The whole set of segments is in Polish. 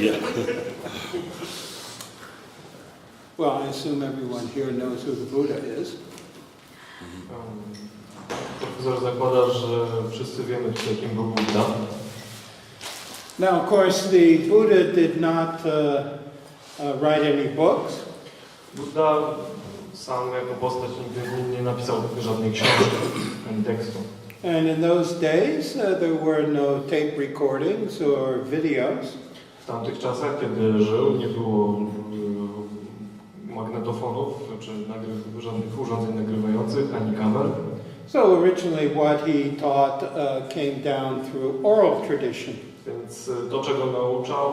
Indiach. Well, I assume everyone here knows who the Buddha is. Profesor zakłada, że wszyscy wiemy tutaj, kim był Buddha. Now, of course, the Buddha did not write any books. Buddha sam jako postać nigdy nie napisał żadnej książki ani tekstu. And in those days, there were no tape recordings or videos. W tamtych czasach, kiedy żył, nie było magnetofonów czy żadnych urządzeń nagrywających ani kamer. So originally what he taught came down through oral tradition. Więc to, czego nauczał,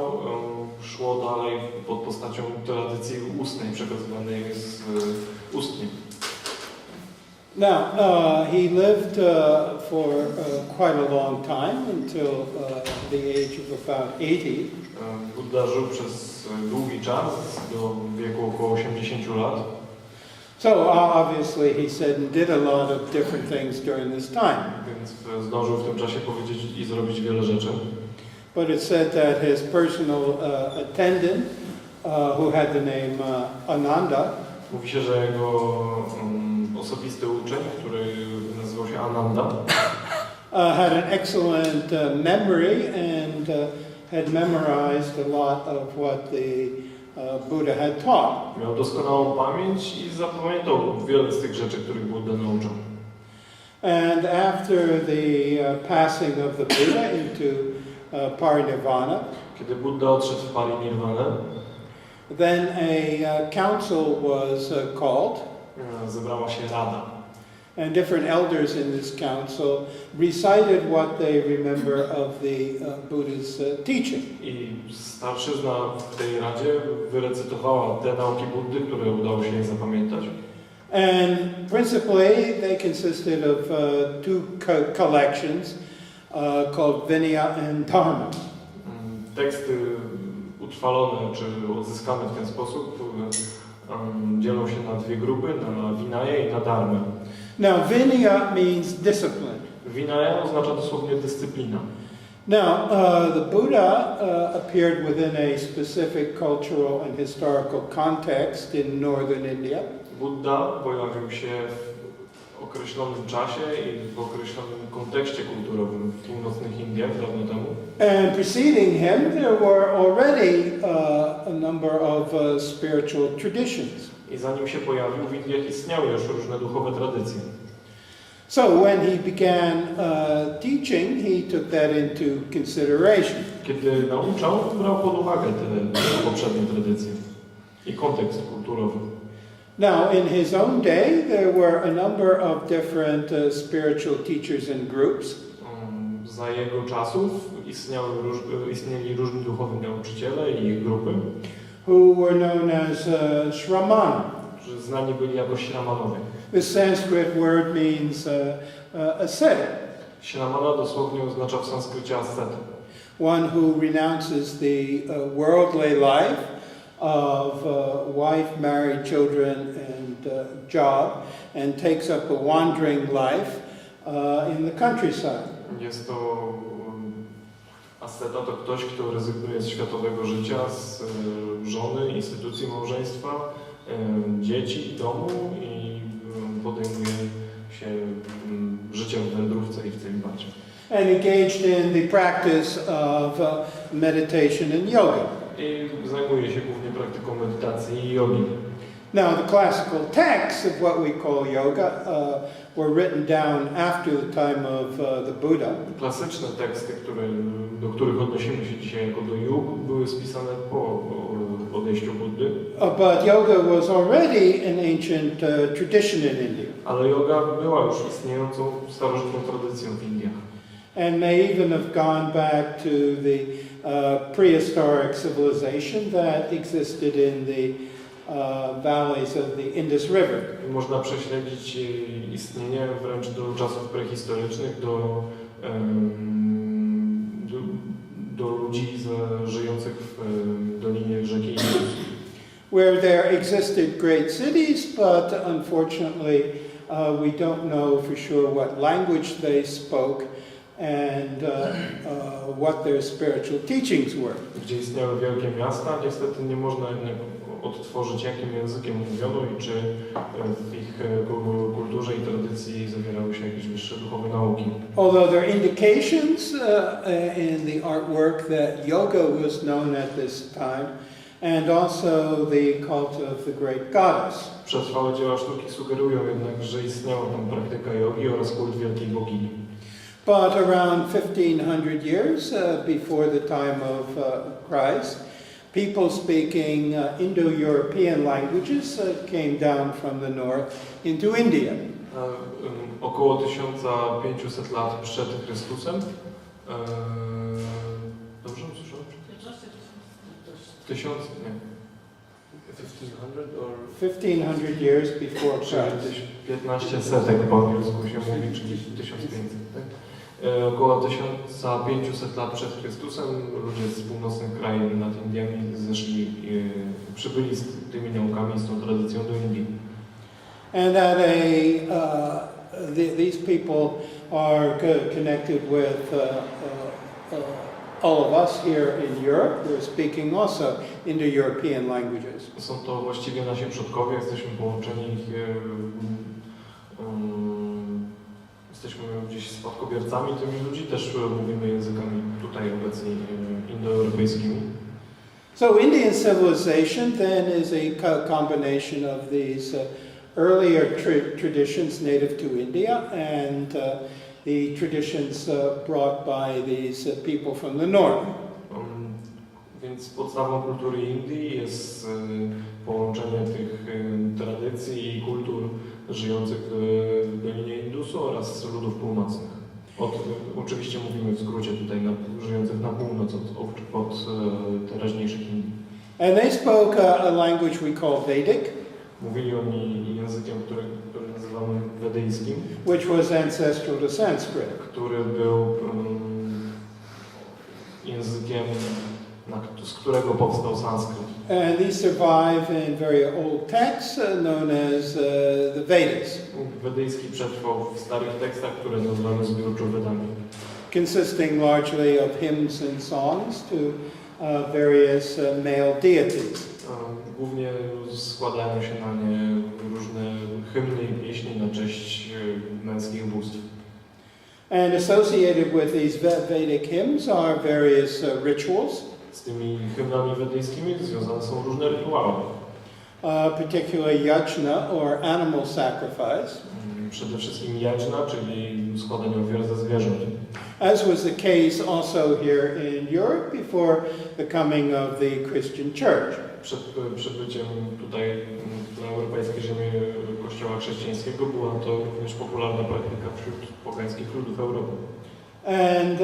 szło dalej pod postacią tradycji ustnej, przekazywanej ustnie. Now, he lived for quite a long time, until the age of about 80. Buddha żył przez długi czas, do wieku około 80 lat. So obviously he said and did a lot of different things during this time. Więc zdążył w tym czasie powiedzieć i zrobić wiele rzeczy. But it said that his personal attendant, who had the name Ananda, Mówi się, że jego osobisty uczeń, który nazywał się Ananda, had an excellent memory and had memorized a lot of what the Buddha had taught. miał doskonałą pamięć i zapamiętał wiele z tych rzeczy, których Buddha nauczał. And after the passing of the Buddha into parinirvana, Kiedy Buddha odszedł w parinirvanę, then a council was called, zebrała się rada. and different elders in this council recited what they remember of the Buddha's teaching. I starszyzna w tej radzie wyrecytowała te nauki Buddy, które udało się jej zapamiętać. And principally they consisted of two collections called Vinaya and Dharma. Teksty utrwalone czy odzyskane w ten sposób dzielą się na dwie grupy, na Vinaję i na Dharmę. Now Vinaya means discipline. Vinaya oznacza dosłownie dyscyplina. Now the Buddha appeared within a specific cultural and historical context in northern India. Buddha pojawił się w określonym czasie i w określonym kontekście kulturowym w północnych Indiach dawno temu. And preceding him, there were already a number of spiritual traditions. I zanim się pojawił, w Indiach istniały już różne duchowe tradycje. So when he began teaching, he took that into consideration. Kiedy nauczał, brał pod uwagę te poprzednie tradycje i kontekst kulturowy. Now, in his own day, there were a number of different spiritual teachers and groups. Za jego czasów istnieli różni duchowi nauczyciele i ich grupy, who were known as Shramana. którzy znani byli jako Shramanowie. The Sanskrit word means ascetic. Shramana dosłownie oznacza w sanskrycie ascetę. One who renounces the worldly life of wife, married, children, and job, and takes up a wandering life in the countryside. Jest to asceta to ktoś, kto rezygnuje z światowego życia, z żony, instytucji małżeństwa, dzieci, domu i podejmuje się życia w wędrówce i w celibacie. And engaged in the practice of meditation and yoga. I zajmuje się głównie praktyką medytacji i jogi. Now, the classical texts of what we call yoga were written down after the time of the Buddha. Klasyczne teksty, do których odnosimy się dzisiaj jako do jog, były spisane po odejściu Buddy. But yoga was already an ancient tradition in India. Ale yoga była już istniejącą starożytną tradycją w Indiach. And may even have gone back to the prehistoric civilization that existed in the valleys of the Indus River. Można prześledzić istnienie wręcz do czasów prehistorycznych, do ludzi żyjących w dolinie rzeki Indus. Where there existed great cities, but unfortunately we don't know for sure what language they spoke and what their spiritual teachings were. Gdzie istniały wielkie miasta, niestety nie można jednak odtworzyć, jakim językiem mówiono i czy w ich kulturze i tradycji zawierały się jakieś wyższe duchowe nauki. Although there are indications in the artwork that yoga was known at this time, and also the cult of the great goddess. Przetrwałe dzieła sztuki sugerują jednak, że istniała tam praktyka jogi oraz kult wielkiej bogini. But around 1500 years before the time of Christ, people speaking Indo-European languages came down from the north into India. Około 1500 lat przed Chrystusem. Dobrze usłyszałem? 1000, nie. 1500 years before Christ. 15 setek po angielsku się mówi, czyli 1500. Tak? Około 1500 lat przed Chrystusem ludzie z północnych krain nad Indiami przybyli z tymi naukami, z tą tradycją do Indii. And that these people are connected with all of us here in Europe. We're speaking also Indo-European languages. Są to właściwie nasi przodkowie, jesteśmy połączeni, jesteśmy gdzieś spadkobiercami tymi ludzi, też mówimy językami tutaj obecnie indoeuropejskimi. So Indian civilization then is a combination of these earlier traditions native to India and the traditions brought by these people from the north. Więc podstawą kultury Indii jest połączenie tych tradycji i kultur żyjących w Dolinie Indusu oraz ludów północnych. Oczywiście mówimy w skrócie tutaj żyjących na północ od teraźniejszych Indii. And they spoke a language we call Vedic. Mówili oni językiem, który nazywamy wedyjskim, which was ancestral to Sanskrit. Który był językiem, z którego powstał sanskryt. And these survive in very old texts known as the Vedas. Wedyjski przetrwał w starych tekstach, które nazywamy zbiorczo Vedami. Consisting largely of hymns and songs to various male deities. Głównie składają się na nie różne hymny i pieśni na cześć męskich bóstw. And associated with these Vedic hymns are various rituals. Z tymi hymnami wedyjskimi związane są różne rytuały. Particularly yajna or animal sacrifice. Przede wszystkim yajna, czyli składanie ofiar ze zwierząt. As was the case also here in Europe before the coming of the Christian Church. Przed przybyciem tutaj na europejskiej ziemi Kościoła chrześcijańskiego była to również popularna praktyka wśród pogańskich ludów Europy. And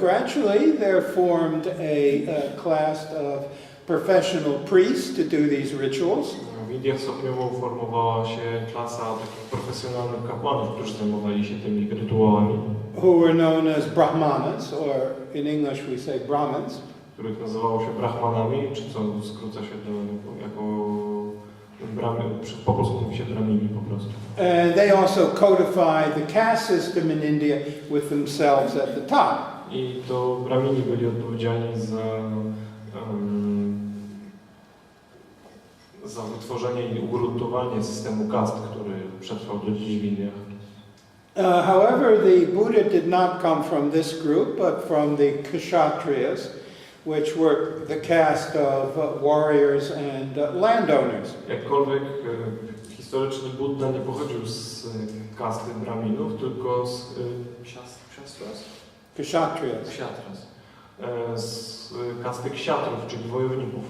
gradually there formed a class of professional priests to do these rituals. W Indiach stopniowo formowała się klasa takich profesjonalnych kapłanów, którzy zajmowali się tymi rytuałami. Who were known as Brahmanas, or in English we say Brahmins. Których nazywało się Brahmanami, czy co skróca się jako po polsku mówi się Brahmini po prostu. They also codified the caste system in India with themselves at the top. I to Brahmini byli odpowiedzialni za wytworzenie i ugruntowanie systemu kast, który przetrwał do dziś w Indiach. However, the Buddha did not come from this group, but from the Kshatriyas, which were the caste of warriors and landowners. Jakkolwiek historyczny Buddha nie pochodził z kasty Brahminów, tylko z Kshatriyas. Z kasty kshatrów, czyli wojowników.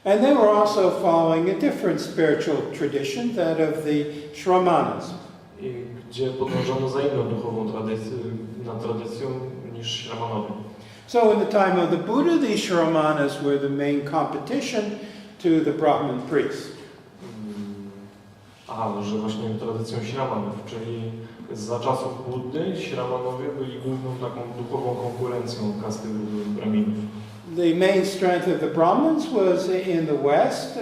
And they were also following a different spiritual tradition, that of the Shramanas. I gdzie podążano za inną duchową tradycją niż Shramanowie. So in the time of the Buddha, the Shramanas were the main competition to the Brahmin priests. Że właśnie tradycją Shramanów, czyli za czasów Buddy Shramanowie byli główną taką duchową konkurencją kasty Brahminów. The main strength of the Brahmins was in the West,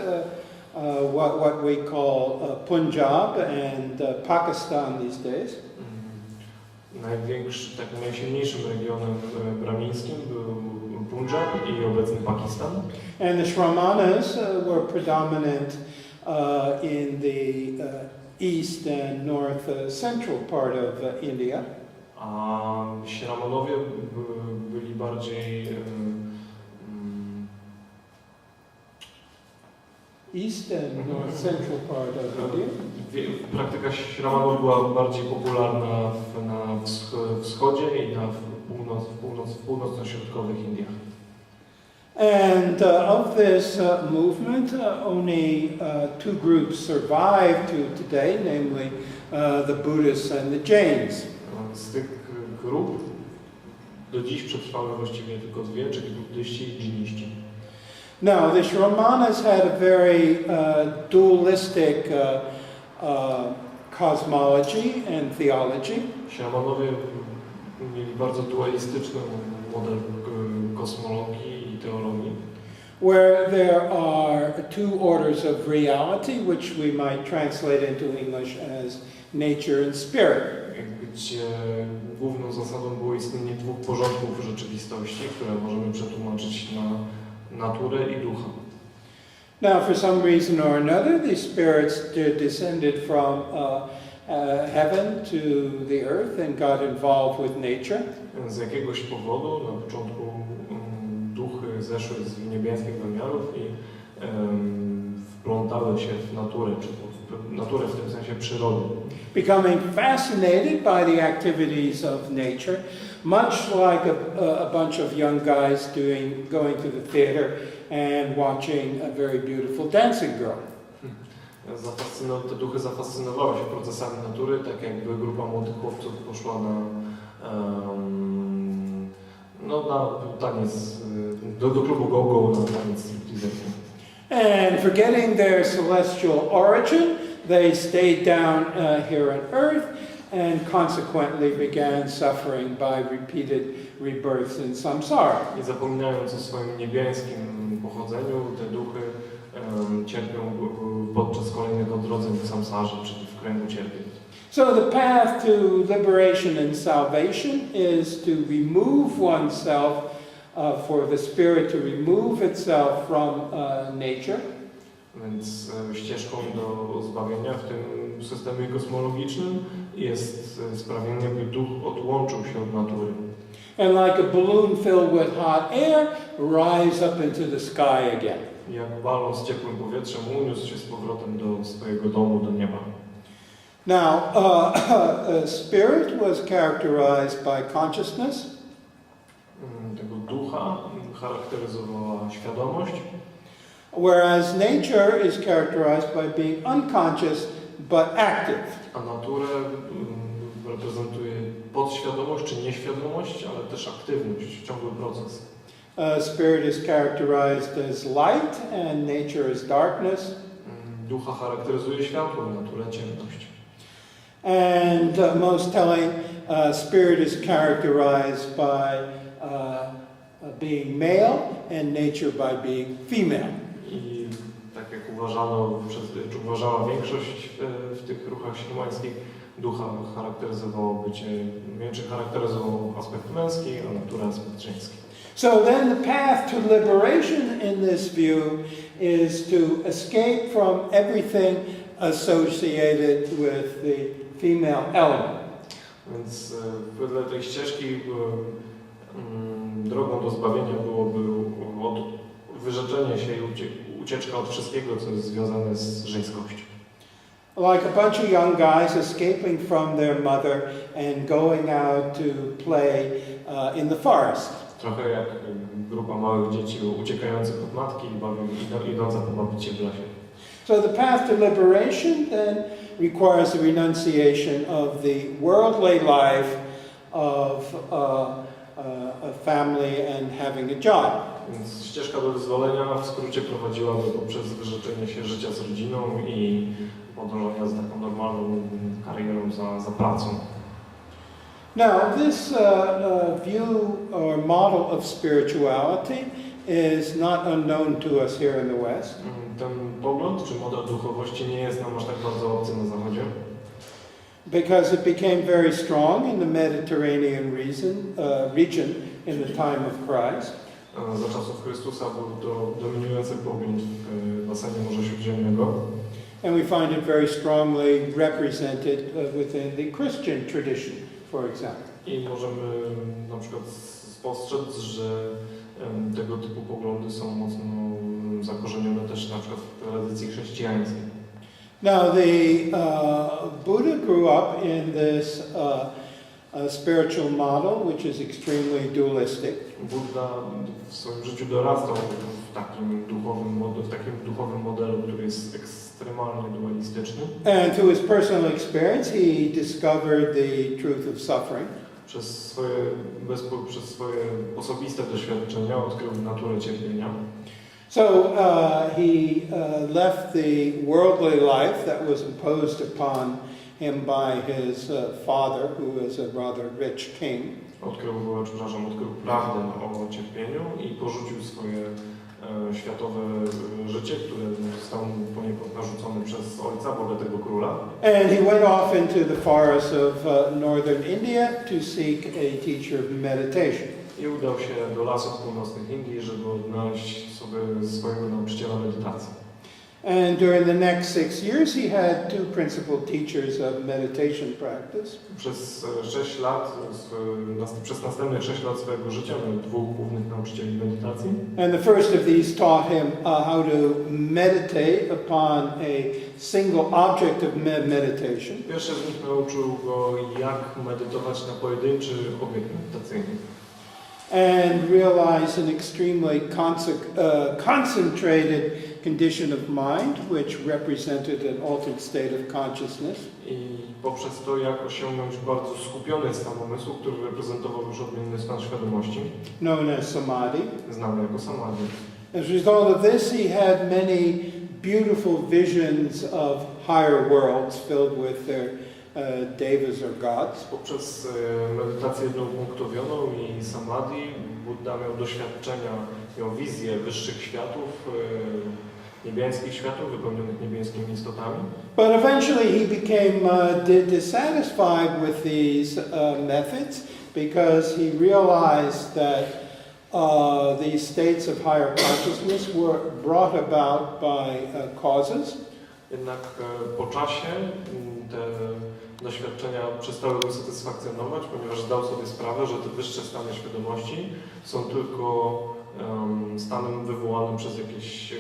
what we call Punjab and Pakistan these days. takim najsilniejszym regionem brahmińskim był Punjab i obecny Pakistan. And the Shramanas were predominant in the east and north central part of India. A Śramanowie byli bardziej East and north central part of India. Praktyka Śramanów była bardziej popularna na wschodzie i na północno-środkowych Indiach. And of this movement, only two groups survive to today, namely the Buddhists and the Jains. Z tych grup do dziś przetrwały właściwie tylko dwie, czyli buddyści i dżiniści. Now, the Shramanas had a very dualistic cosmology and theology. Śramanowie mieli bardzo dualistyczny model kosmologii i teologii. Where there are two orders of reality, which we might translate into English as nature and spirit. Gdzie główną zasadą było istnienie dwóch porządków rzeczywistości, które możemy przetłumaczyć na naturę i ducha. Now, for some reason or another, these spirits descended from heaven to the earth and got involved with nature. Z jakiegoś powodu na początku duchy zeszły z niebieskich wymiarów i wplątały się w naturę, czy w naturę w tym sensie przyrody. Becoming fascinated by the activities of nature, much like a bunch of young guys going to the theater and watching a very beautiful dancing girl. Te duchy zafascynowały się procesami natury, tak jakby grupa młodych chłopców poszła na taniec, do klubu go-go na taniec stripteaserski. And forgetting their celestial origin, they stayed down here on earth and consequently began suffering by repeated rebirths in samsara. I zapominając o swoim niebieskim pochodzeniu, te duchy cierpią podczas kolejnych odrodzeń w samsarze, czyli w kręgu cierpień. So the path to liberation and salvation is to remove oneself, for the spirit to remove itself from nature. Więc ścieżką do zbawienia w tym systemie kosmologicznym jest sprawienie, by duch odłączył się od natury. And like a balloon filled with hot air, rise up into the sky again. Jak balon z ciepłym powietrzem uniósł się z powrotem do swojego domu, do nieba. Now, spirit was characterized by consciousness. Tego ducha charakteryzowała świadomość. Whereas nature is characterized by being unconscious but active. A naturę reprezentuje podświadomość czy nieświadomość, ale też aktywność, ciągły proces. Spirit is characterized as light and nature as darkness. Ducha charakteryzuje światło, naturę ciemność. And most telling, spirit is characterized by being male and nature by being female. I tak jak uważała większość w tych ruchach śrumańskich, ducha charakteryzował charakteryzował aspekt męski, a natura aspekt żeński. So then the path to liberation in this view is to escape from everything associated with the female element. Więc wedle tej ścieżki drogą do zbawienia byłoby wyrzeczenie się i ucieczka od wszystkiego, co jest związane z żeńskością. Like a bunch of young guys escaping from their mother and going out to play in the forest. Trochę jak grupa małych dzieci uciekających od matki i idąca pobawić się w lesie. So the path to liberation then requires the renunciation of the worldly life of a family and having a job. Więc ścieżka do wyzwolenia w skrócie prowadziłaby poprzez wyrzeczenie się życia z rodziną i podążania z taką normalną karierą za pracą. Now, this view or model of spirituality is not unknown to us here in the West. Ten pogląd czy model duchowości nie jest nam aż tak bardzo obcy na Zachodzie. because it became very strong in the Mediterranean region in the time of Christ. Za czasów Chrystusa był to dominujący pogląd w basenie Morza Śródziemnego. And we find it very strongly represented within the Christian tradition, for example. I możemy na przykład spostrzec, że tego typu poglądy są mocno zakorzenione też na przykład w tradycji chrześcijańskiej. Now the Buddha grew up in this spiritual model, which is extremely dualistic. Buddha w swoim życiu dorastał w takim duchowym modelu, który jest ekstremalnie dualistyczny. And through his personal experience, he discovered the truth of suffering. Przez swoje osobiste doświadczenia odkrył naturę cierpienia. So he left the worldly life that was imposed upon him by his father, who was a rather rich king. Odkrył prawdę o cierpieniu i porzucił swoje światowe życie, które zostało mu poniekąd narzucone przez ojca, bogatego króla. And he went off into the forests of northern India to seek a teacher of meditation. I udał się do lasów północnych Indii, żeby odnaleźć sobie swojego nauczyciela medytacji. And during the next 6 years, he had two principal teachers of meditation practice. Przez 6 lat, przez następnych 6 lat swojego życia miał dwóch głównych nauczycieli medytacji. And the first of these taught him how to meditate upon a single object of meditation. Pierwszy z nich nauczył go, jak medytować na pojedynczy obiekt medytacyjny. And realize an extremely concentrated condition of mind, which represented an altered state of consciousness. I poprzez to, jak osiągnąć bardzo skupiony stan umysłu, który reprezentował już odmienny stan świadomości, known as samadhi. znany jako samadhi. As a result of this, he had many beautiful visions of higher worlds filled with their devas or gods. Poprzez medytację jednopunktowioną i samadhi Buddha miał doświadczenia, miał wizję wyższych światów, niebieskich światów wypełnionych niebieskimi istotami. But eventually he became dissatisfied with these methods because he realized that these states of higher consciousness were brought about by causes. Jednak po czasie te doświadczenia przestały go satysfakcjonować, ponieważ zdał sobie sprawę, że te wyższe stany świadomości są tylko stanem wywołanym przez jakieś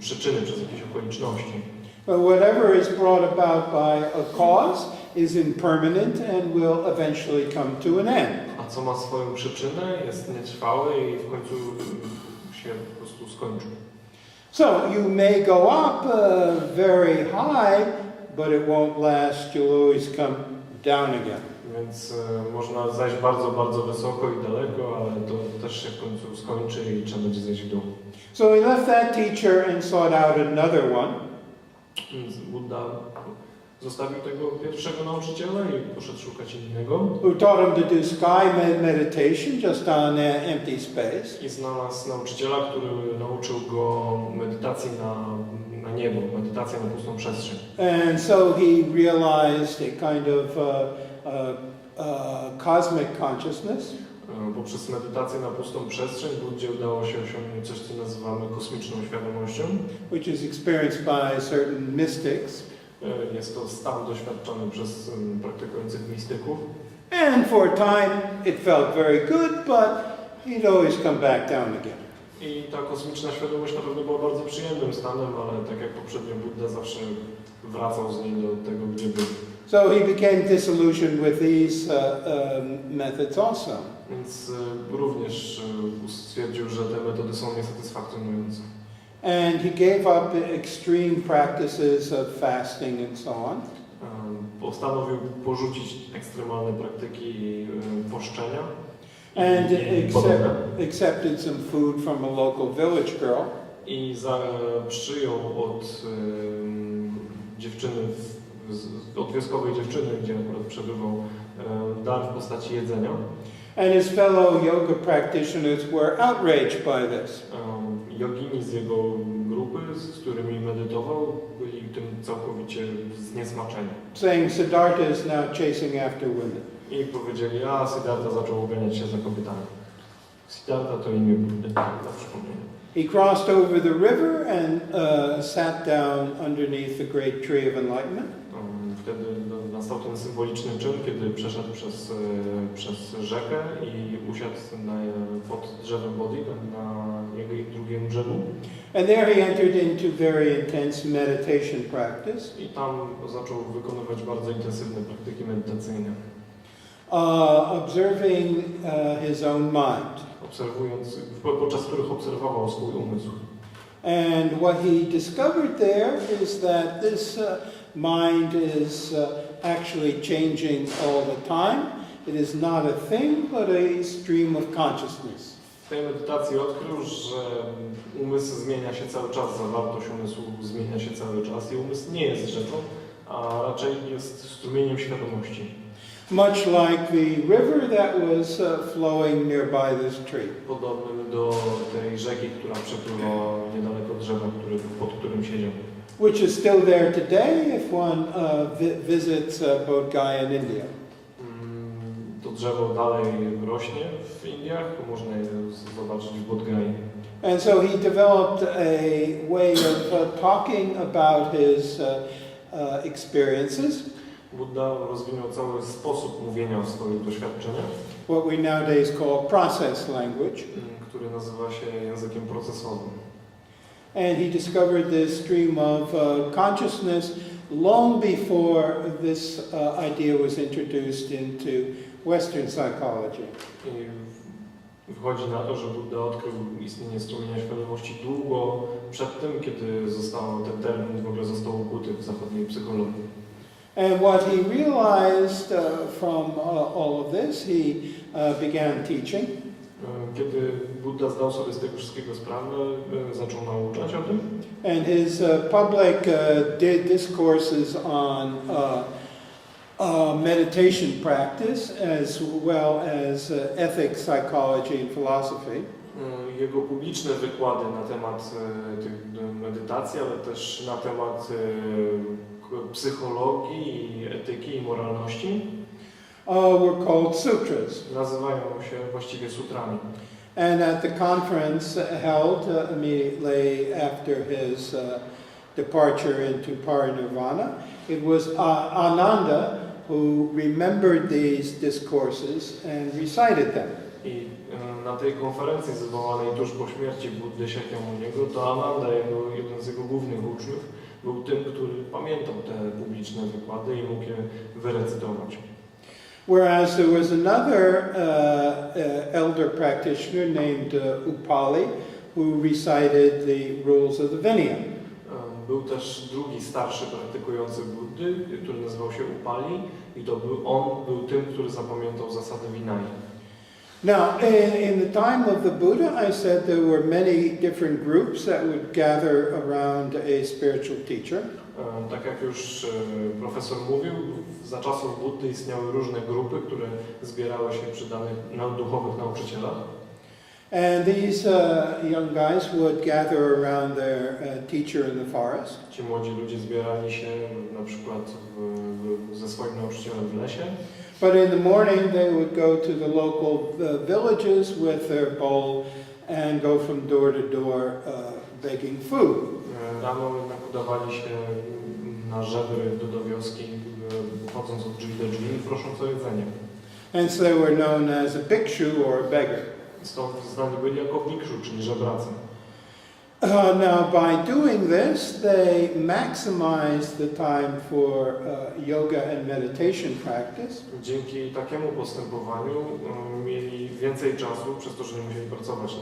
przyczyny, przez jakieś okoliczności. But whatever is brought about by a cause is impermanent and will eventually come to an end. A co ma swoją przyczynę, jest nietrwałe i w końcu się po prostu skończy. So you may go up very high, but it won't last. You'll always come down again. Więc można zajść bardzo, bardzo wysoko i daleko, ale to też się w końcu skończy i trzeba będzie zejść w dół. So he left that teacher and sought out another one. Więc Buddha zostawił tego pierwszego nauczyciela i poszedł szukać innego. Who taught him to do sky meditation just on empty space. I znalazł nauczyciela, który nauczył go medytacji na niebo, medytacja na pustą przestrzeń. And so he realized a kind of cosmic consciousness. Poprzez medytację na pustą przestrzeń Buddzie udało się osiągnąć coś, co nazywamy kosmiczną świadomością. Which is experienced by certain mystics. Jest to stan doświadczony przez praktykujących mistyków. And for a time it felt very good, but he'd always come back down again. I ta kosmiczna świadomość na pewno była bardzo przyjemnym stanem, ale tak jak poprzednio Buddha zawsze wracał z niej do tego, gdzie był. So he became disillusioned with these methods also. Więc również stwierdził, że te metody są niesatysfakcjonujące. And he gave up extreme practices of fasting and so on. Postanowił porzucić ekstremalne praktyki poszczenia. And accepted some food from a local village girl. I przyjął od dziewczyny, od wioskowej dziewczyny, gdzie akurat przebywał, dar w postaci jedzenia. And his fellow yoga practitioners were outraged by this. Jogini z jego grupy grupy, z którymi medytował, byli tym całkowicie zniesmaczeni. Saying Siddhartha is now chasing after women. I powiedzieli, a Siddhartha zaczął uganiać się za kobietami. Siddhartha to imię Buddy, na przypomnienie. He crossed over the river and sat down underneath the great tree of enlightenment. Wtedy nastał ten symboliczny czyn, kiedy przeszedł przez rzekę i usiadł pod drzewem Bodhi na jej drugim brzegu. And there he entered into very intense meditation practice. I tam zaczął wykonywać bardzo intensywne praktyki medytacyjne. Observing his own mind. Podczas których obserwował swój umysł. And what he discovered there is that this mind is actually changing all the time. It is not a thing, but a stream of consciousness. W tej medytacji odkrył, że umysł zmienia się cały czas, zawartość umysłu zmienia się cały czas i umysł nie jest rzeczą, a raczej jest strumieniem świadomości. Much like the river that was flowing nearby this tree. Podobnym do tej rzeki, która przepływała niedaleko drzewa, pod którym siedział. Which is still there today if one visits Bodh Gaya in India. To drzewo dalej rośnie w Indiach, można je zobaczyć w Bodh Gayi. And so he developed a way of talking about his experiences. Buddha rozwinął cały sposób mówienia o swoich doświadczeniach. What we nowadays call process language. Który nazywa się językiem procesowym. And he discovered this stream of consciousness long before this idea was introduced into Western psychology. I wychodzi na to, że Buddha odkrył istnienie strumienia świadomości długo przed tym, kiedy ten termin w ogóle został ukuty w zachodniej psychologii. And what he realized from all of this, he began teaching. Kiedy Buddha zdał sobie z tego wszystkiego sprawę, zaczął nauczać o tym. And his public discourses on meditation practice, as well as ethics, psychology, and philosophy. Jego publiczne wykłady na temat medytacji, ale też na temat psychologii, etyki i moralności were called sutras. Nazywają się właściwie sutrami. And at the conference held immediately after his departure into parinirvana, it was Ananda who remembered these discourses and recited them. I na tej konferencji zwołanej tuż po śmierci Buddy Shakyamuniego, to Ananda, jeden z jego głównych uczniów, był tym, który pamiętał te publiczne wykłady i mógł je wyrecytować. Whereas there was another elder practitioner named Upali who recited the rules of the Vinaya. Był też drugi starszy praktykujący Buddy, który nazywał się Upali i on był tym, który zapamiętał zasady Vinaya. Now, in the time of the Buddha, I said there were many different groups that would gather around a spiritual teacher. Tak jak już profesor mówił, za czasów Buddy istniały różne grupy, które zbierały się przy danych duchowych nauczycielach. And these young guys would gather around their teacher in the forest. Ci młodzi ludzie zbierali się na przykład ze swoim nauczycielem w lesie. But in the morning they would go to the local villages with their bowl and go from door to door begging food. Rano jednak udawali się na żebry do wioski, chodząc od drzwi do drzwi i prosząc o jedzenie. Hence they were known as a bhikshu or a beggar. Stąd znani byli jako bhikshu, czyli żebracy. Now, by doing this, they maximized the time for yoga and meditation practice. Dzięki takiemu postępowaniu mieli więcej czasu, przez to, że nie musieli pracować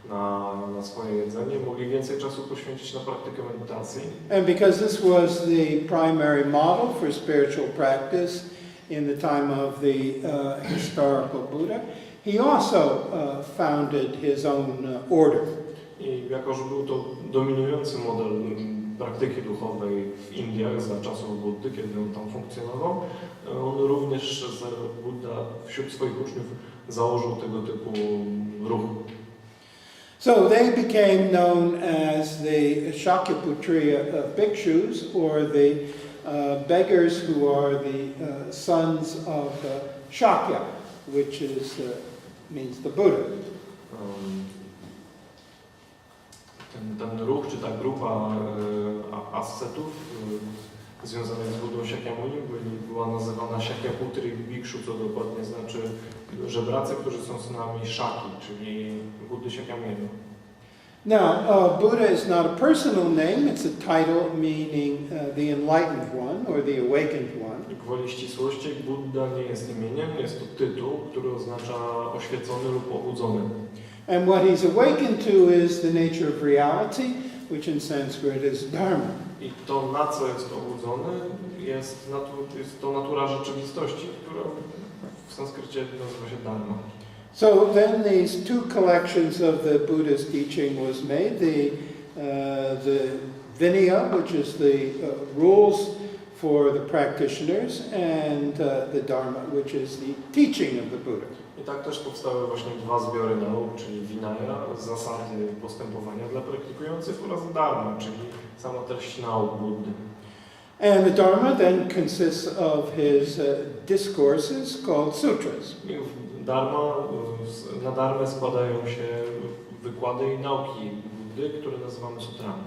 na swoje jedzenie, mogli więcej czasu poświęcić na praktykę medytacji. And because this was the primary model for spiritual practice in the time of the historical Buddha, he also founded his own order. I jako, że był to dominujący model praktyki duchowej w Indiach za czasów Buddy, kiedy on tam funkcjonował, on również, Buddha wśród swoich uczniów założył tego typu ruch. So they became known as the Shakyaputriya bhikshus, or the beggars who are the sons of Shakya, which is means the Buddha. Ten ruch, czy ta grupa ascetów związanych z Buddą Shakyamuni była nazywana Shakyaputri Bhikshu, co dokładnie znaczy żebracy, którzy są synami Shaki, czyli Buddy Shakyamuni. Now, Buddha is not a personal name, it's a title meaning the enlightened one or the awakened one. Gwoli ścisłości, Buddha nie jest imieniem, jest to tytuł, który oznacza oświecony lub obudzony. And what he's awakened to is the nature of reality, which in Sanskrit is dharma. I to, na co jest obudzony, jest to natura rzeczywistości, która w sanskrycie nazywa się dharma. So then these two collections of the Buddha's teaching was made, the Vinaya, which is the rules for the practitioners, and the Dharma, which is the teaching of the Buddha. I tak też powstały właśnie dwa zbiory nauk, czyli Vinaya, zasady postępowania dla praktykujących, oraz Dharma, czyli sama treść nauk Buddy. And the Dharma then consists of his discourses called sutras. Na Dharmę składają się wykłady i nauki Buddy, które nazywamy sutrami.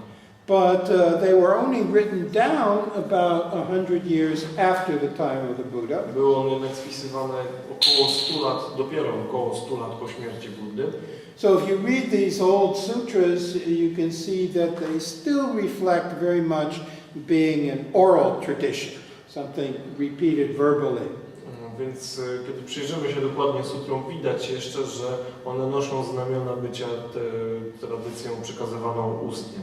But they were only written down about 100 years after the time of the Buddha. Były one jednak spisywane około 100 lat, dopiero około 100 lat po śmierci Buddy. So if you read these old sutras, you can see that they still reflect very much being an oral tradition, something repeated verbally. Więc kiedy przyjrzymy się dokładnie sutrom, widać jeszcze, że one noszą znamiona bycia tradycją przekazywaną ustnie.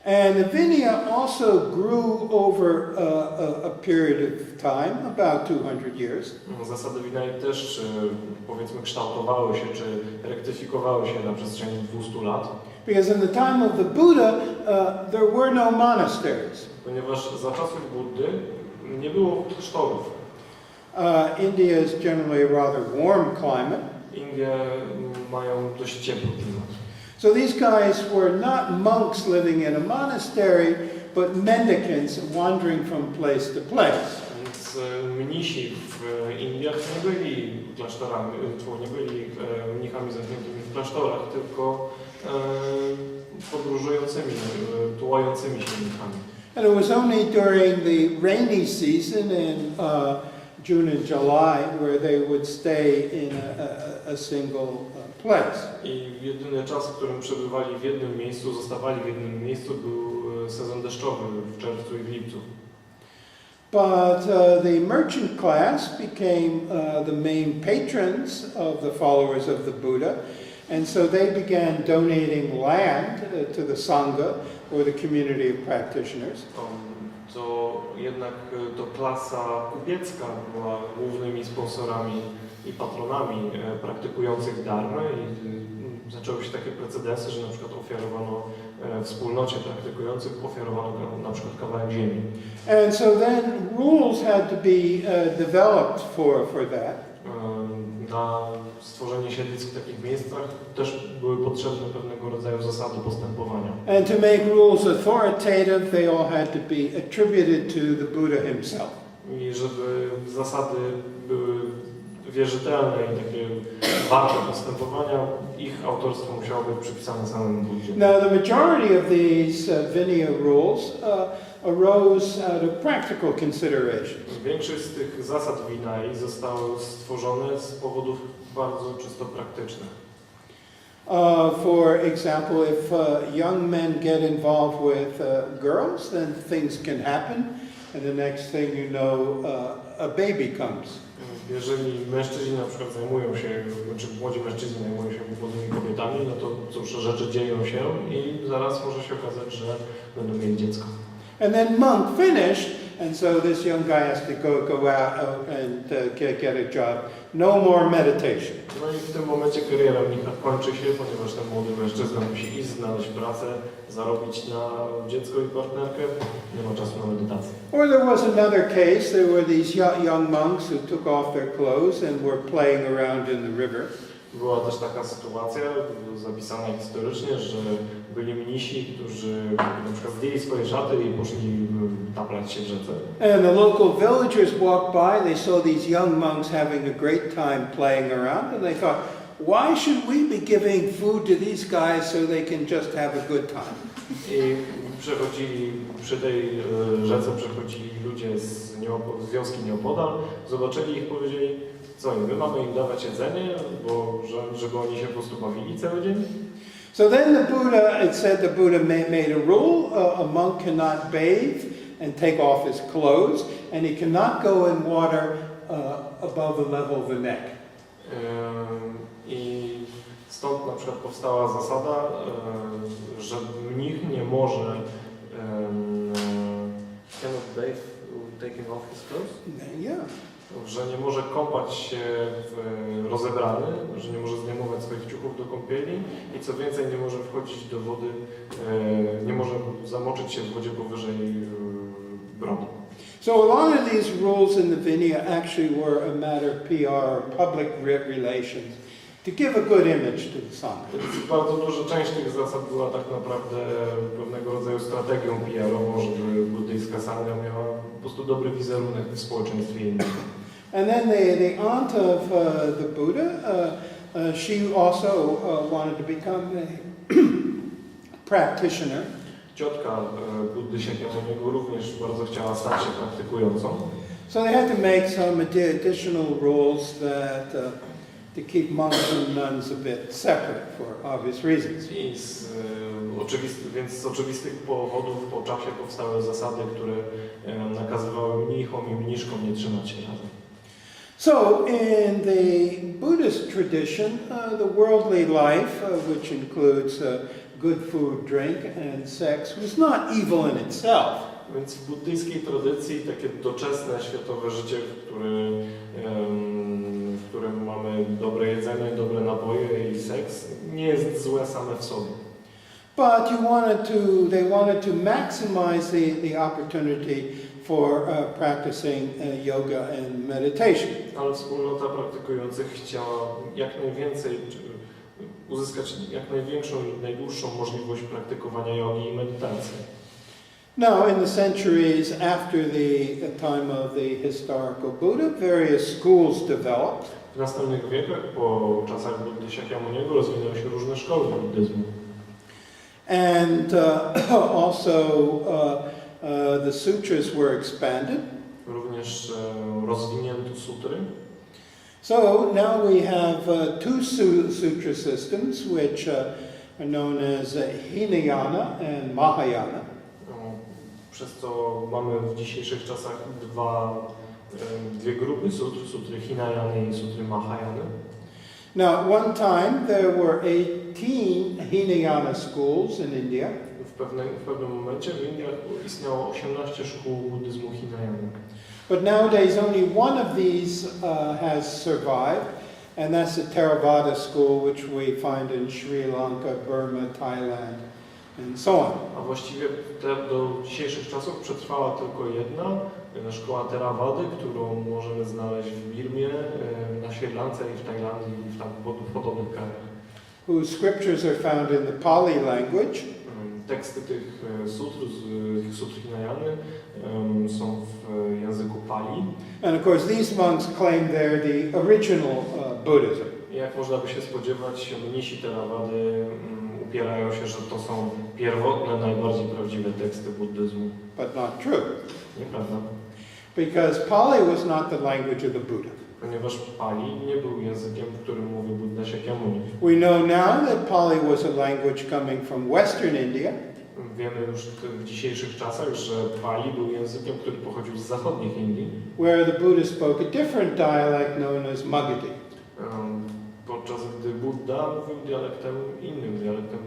And the Vinaya also grew over a period of time, about 200 years. Zasady Vinaya też, powiedzmy, kształtowały się, czy rektyfikowały się na przestrzeni 200 lat. Because in the time of the Buddha, there were no monasteries. Ponieważ za czasów Buddy nie było klasztorów. India is generally a rather warm climate. Indie mają dość ciepły klimat. So these guys were not monks living in a monastery, but mendicants wandering from place to place. Więc mnisi w Indiach nie byli klasztorami, nie byli mnichami zamkniętymi w klasztorach, tylko podróżującymi, tułającymi się mnichami. And it was only during the rainy season in June and July where they would stay in a single place. I jedyny czas, w którym przebywali w jednym miejscu, zostawali w jednym miejscu, był sezon deszczowy w czerwcu i w lipcu. But the merchant class became the main patrons of the followers of the Buddha, and so they began donating land to the Sangha, or the community of practitioners. To jednak to klasa kupiecka była głównymi sponsorami i patronami praktykujących dharmę i zaczęły się takie precedensy, że na przykład ofiarowano wspólnocie praktykujących, ofiarowano na przykład kawałek ziemi. And so then rules had to be developed for that. Na stworzenie siedlisk w takich miejscach też były potrzebne pewnego rodzaju zasady postępowania. And to make rules authoritative, they all had to be attributed to the Buddha himself. I żeby zasady były wierzytelne i takie warte postępowania, ich autorstwo musiało być przypisane samemu Buddzie. Now the majority of these Vinaya rules arose out of practical considerations. Większość z tych zasad Vinaya zostały stworzone z powodów bardzo czysto praktycznych. For example, if young men get involved with girls, then things can happen, and the next thing you know, a baby comes. Jeżeli mężczyźni na przykład zajmują się, czy młodzi mężczyźni zajmują się młodymi kobietami, no to cóż, rzeczy dzieją się i zaraz może się okazać, że będą mieli dziecko. And then monk finished, and so this young guy has to go out and get a job. No more meditation. No i w tym momencie kariera mnicha kończy się, ponieważ ten młody mężczyzna musi iść, znaleźć pracę, zarobić na dziecko i partnerkę, nie ma czasu na medytację. Or there was another case, there were these young monks who took off their clothes and were playing around in the river. Była też taka sytuacja zapisana historycznie, że byli mnisi, którzy na przykład zdjęli swoje szaty i poszli taplać się w rzece. And the local villagers walked by, they saw these young monks having a great time playing around, and they thought, why should we be giving food to these guys so they can just have a good time? I przechodzili, przy tej rzece przechodzili ludzie z wioski nieopodal, zobaczyli ich, powiedzieli, co my mamy im dawać jedzenie, bo żeby oni się po prostu bawili cały dzień? So then the Buddha, it said the Buddha made a rule, a monk cannot bathe and take off his clothes, and he cannot go in water above the level of the neck. I stąd na przykład powstała zasada, że mnich nie może cannot bathe taking off his clothes? Yeah. Że nie może kąpać się rozebrany, że nie może zdejmować swoich ciuchów do kąpieli i co więcej nie może wchodzić do wody, nie może zamoczyć się w wodzie powyżej brody. So a lot of these rules in the Vinaya actually were a matter of PR, public relations, to give a good image to the Sangha. Więc bardzo duża część tych zasad była tak naprawdę pewnego rodzaju strategią PR-ową, żeby buddyjska Sangha miała po prostu dobry wizerunek w społeczeństwie innym. And then the aunt of the Buddha, she also wanted to become a practitioner. Ciotka Buddy Shakyamuniego również bardzo chciała stać się praktykującą. So they had to make some additional rules that to keep monks and nuns a bit separate for obvious reasons. I więc z oczywistych powodów po czasie powstały zasady, które nakazywały mnichom i mniszkom nie trzymać się razem. So in the Buddhist tradition, the worldly life, which includes good food, drink and sex, was not evil in itself. Więc w buddyjskiej tradycji takie doczesne, światowe życie, w którym mamy dobre jedzenie, dobre napoje i seks, nie jest złe same w sobie. But they wanted to maximize the opportunity for practicing yoga and meditation. Ale wspólnota praktykujących chciała jak najwięcej, uzyskać jak największą i najdłuższą możliwość praktykowania jogi i medytacji. Now, in the centuries after the time of the historical Buddha, various schools developed. W następnych wiekach, po czasach Buddy Shakyamuniego, rozwinęły się różne szkoły buddyzmu. And also the sutras were expanded. Również rozwinięto sutry. So now we have two sutra systems, which are known as Hinayana and Mahayana. Przez co mamy w dzisiejszych czasach dwie grupy sutr, sutry Hinayany i sutry Mahayany. Now, at one time there were 18 Hinayana schools in India. W pewnym momencie w Indiach istniało 18 szkół buddyzmu Hinayany. But nowadays only one of these has survived, and that's the Theravada school, which we find in Sri Lanka, Burma, Thailand, and so on. A właściwie do dzisiejszych czasów przetrwała tylko jedna szkoła Theravady, którą możemy znaleźć w Birmie, na Sri Lance i w Tajlandii i w podobnych krajach. Whose scriptures are found in the Pali language. Teksty tych sutr Hinayany są w języku Pali. And of course these monks claim they're the original Buddhism. Jak można by się spodziewać, mnisi Theravady upierają się, że to są pierwotne, najbardziej prawdziwe teksty buddyzmu. But not true. Nieprawda. Because Pali was not the language of the Buddha. Ponieważ Pali nie był językiem, w którym mówił Buddha Shakyamuni. We know now that Pali was a language coming from Western India. Wiemy już w dzisiejszych czasach, że Pali był językiem, który pochodził z zachodnich Indii. Where the Buddha spoke a different dialect known as Magadhi. Podczas gdy Buddha mówił innym dialektem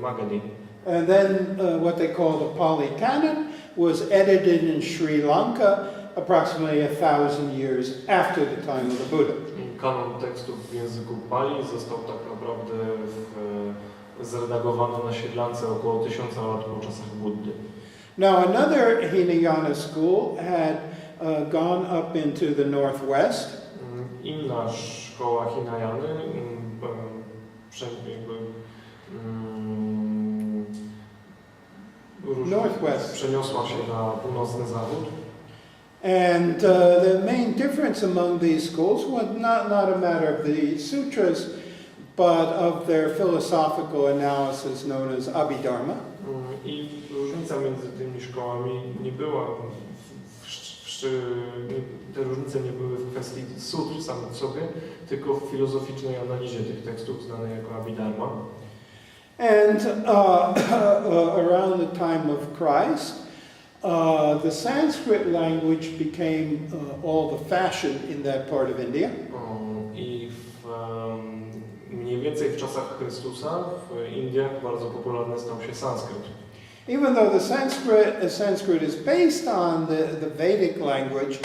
Magadhi. And then what they call the Pali Canon was edited in Sri Lanka approximately 1,000 years after the time of the Buddha. Kanon tekstów w języku Pali został tak naprawdę zredagowany na Sri Lance około 1000 lat po czasach Buddy. Now another Hinayana school had gone up into the northwest. Inna szkoła Hinayany Northwest. Przeniosła się na północny zachód. And the main difference among these schools was not a matter of the sutras, but of their philosophical analysis known as Abhidharma. I różnica między tymi szkołami nie była, te różnice nie były w kwestii sutr samych w sobie, tylko w filozoficznej analizie tych tekstów znanej jako Abhidharma. And around the time of Christ, the Sanskrit language became all the fashion in that part of India. I mniej więcej w czasach Chrystusa w Indiach bardzo popularny stał się sanskryt. Even though the Sanskrit is based on the Vedic language,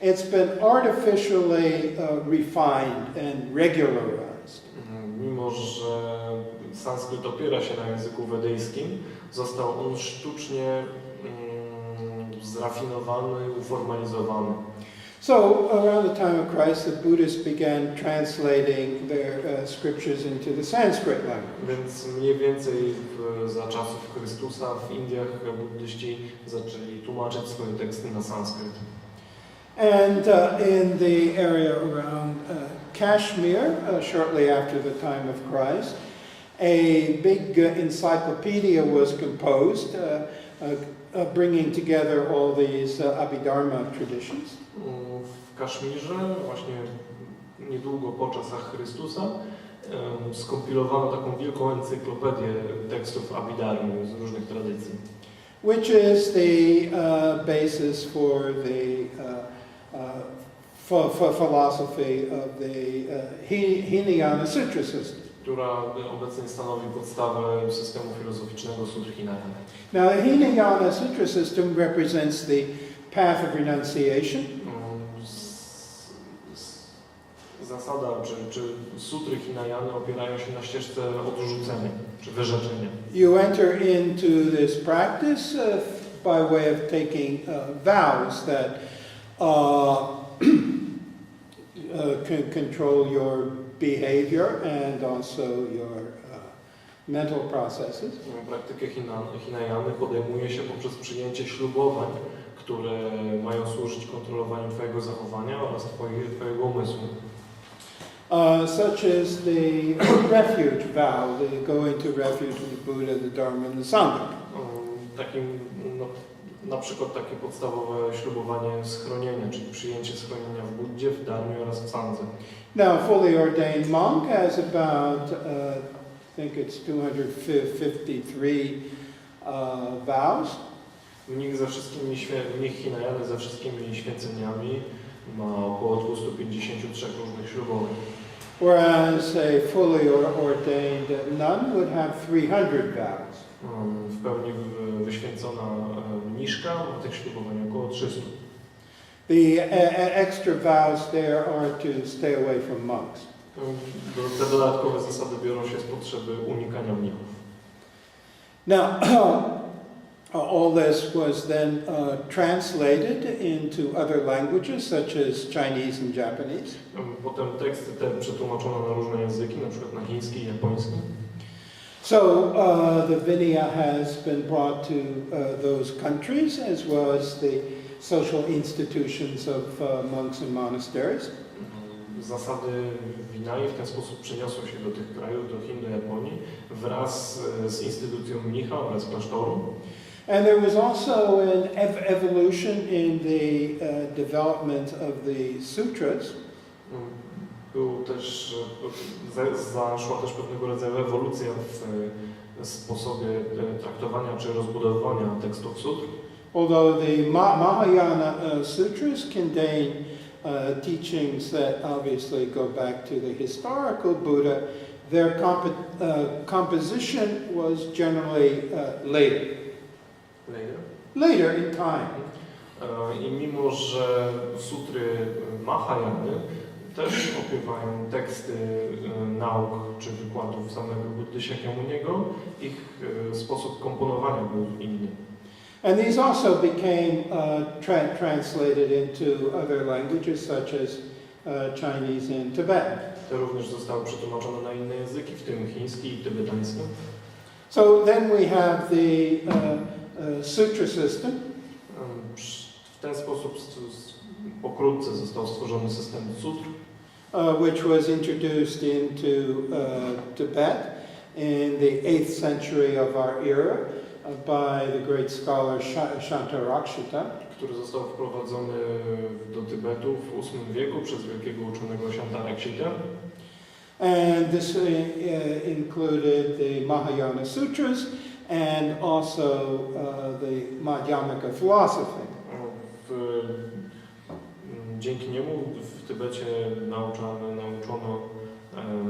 it's been artificially refined and regularized. Mimo że sanskryt opiera się na języku wedyjskim, został on sztucznie zrafinowany, uformalizowany. So, around the time of Christ, the Buddhists began translating their scriptures into the Sanskrit language. Więc mniej więcej za czasów Chrystusa w Indiach buddyści zaczęli tłumaczyć swoje teksty na sanskryt. And in the area around Kashmir, shortly after the time of Christ, a big encyclopedia was composed, bringing together all these Abhidharma traditions. W Kaszmirze, właśnie niedługo po czasach Chrystusa, skompilowano taką wielką encyklopedię tekstów Abhidharmy z różnych tradycji. Which is the basis for the philosophy of the Hinayana Sutra system. Która obecnie stanowi podstawę systemu filozoficznego Sutr Hinayana. Now, the Hinayana Sutra system represents the path of renunciation. Zasada, czy sutry Hinayany opierają się na ścieżce odrzucenia, czy wyrzeczenia. You enter into this practice by way of taking vows that control your behavior and also your mental processes. Praktykę Hinayany podejmuje się poprzez przyjęcie ślubowań, które mają służyć kontrolowaniu Twojego zachowania oraz Twojego umysłu. Such as the refuge vow, the going to refuge with the Buddha, the Dharma and the Sangha. Na przykład takie podstawowe ślubowanie schronienia, czyli przyjęcie schronienia w Buddzie, w Dharmie oraz w Sandze. Now, a fully ordained monk has about, I think it's 253 vows. Mnich Hinayany ze wszystkimi święceniami ma około 253 różnych ślubowań. Whereas a fully ordained nun would have 300 vows. W pełni wyświęcona mniszka ma tych ślubowań około 300. The extra vows there are to stay away from monks. Te dodatkowe zasady biorą się z potrzeby unikania mnichów. Now, all this was then translated into other languages such as Chinese and Japanese. Potem teksty te przetłumaczono na różne języki, na przykład na chiński i japoński. So the Vinaya has been brought to those countries as well as the social institutions of monks and monasteries. Zasady Vinaya w ten sposób przeniosły się do tych krajów, do Chin, do Japonii, wraz z instytucją mnicha oraz klasztoru. And there was also an evolution in the development of the sutras. Zaszła też pewnego rodzaju ewolucja w sposobie traktowania czy rozbudowywania tekstów sutr. Although the Mahayana sutras contain teachings that obviously go back to the historical Buddha, their composition was generally later. Later in time. I mimo, że sutry Mahayany też opiewają teksty nauk czy wykładów samego Buddy Shakyamuniego, ich sposób komponowania był inny. And these also became translated into other languages such as Chinese and Tibetan. Te również zostały przetłumaczone na inne języki, w tym chiński i tybetański. So then we have the sutra system. W ten sposób pokrótce został stworzony system sutr, which was introduced into Tibet in the 8th century of our era by the great scholar Shantarakshita. Który został wprowadzony do Tybetu w VIII wieku przez wielkiego uczonego Shantarakshita. And this included the Mahayana Sutras and also the Madhyamaka philosophy. Dzięki niemu w Tybecie nauczono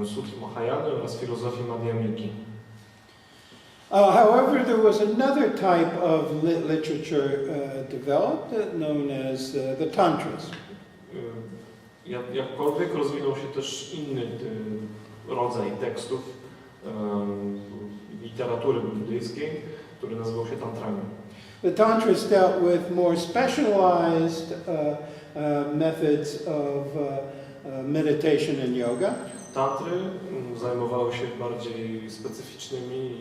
sutr Mahayany oraz filozofii Madhyamiki. However, there was another type of literature developed known as the Tantras. Jakkolwiek rozwinął się też inny rodzaj tekstów literatury buddyjskiej, który nazywał się Tantrami. The Tantras dealt with more specialized methods of meditation and yoga. Tantry zajmowały się bardziej specyficznymi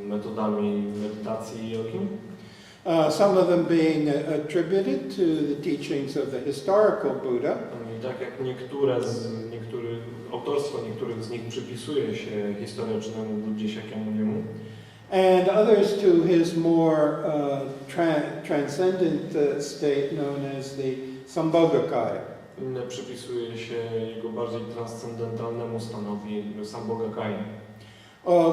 metodami medytacji i jogi. Some of them being attributed to the teachings of the historical Buddha. I tak jak autorstwo niektórych z nich przypisuje się historycznemu Buddzie Shakyamuniemu. And others to his more transcendent state known as the Sambhogakaya. Inne przypisuje się jego bardziej transcendentalnemu stanowi Sambhogakaya.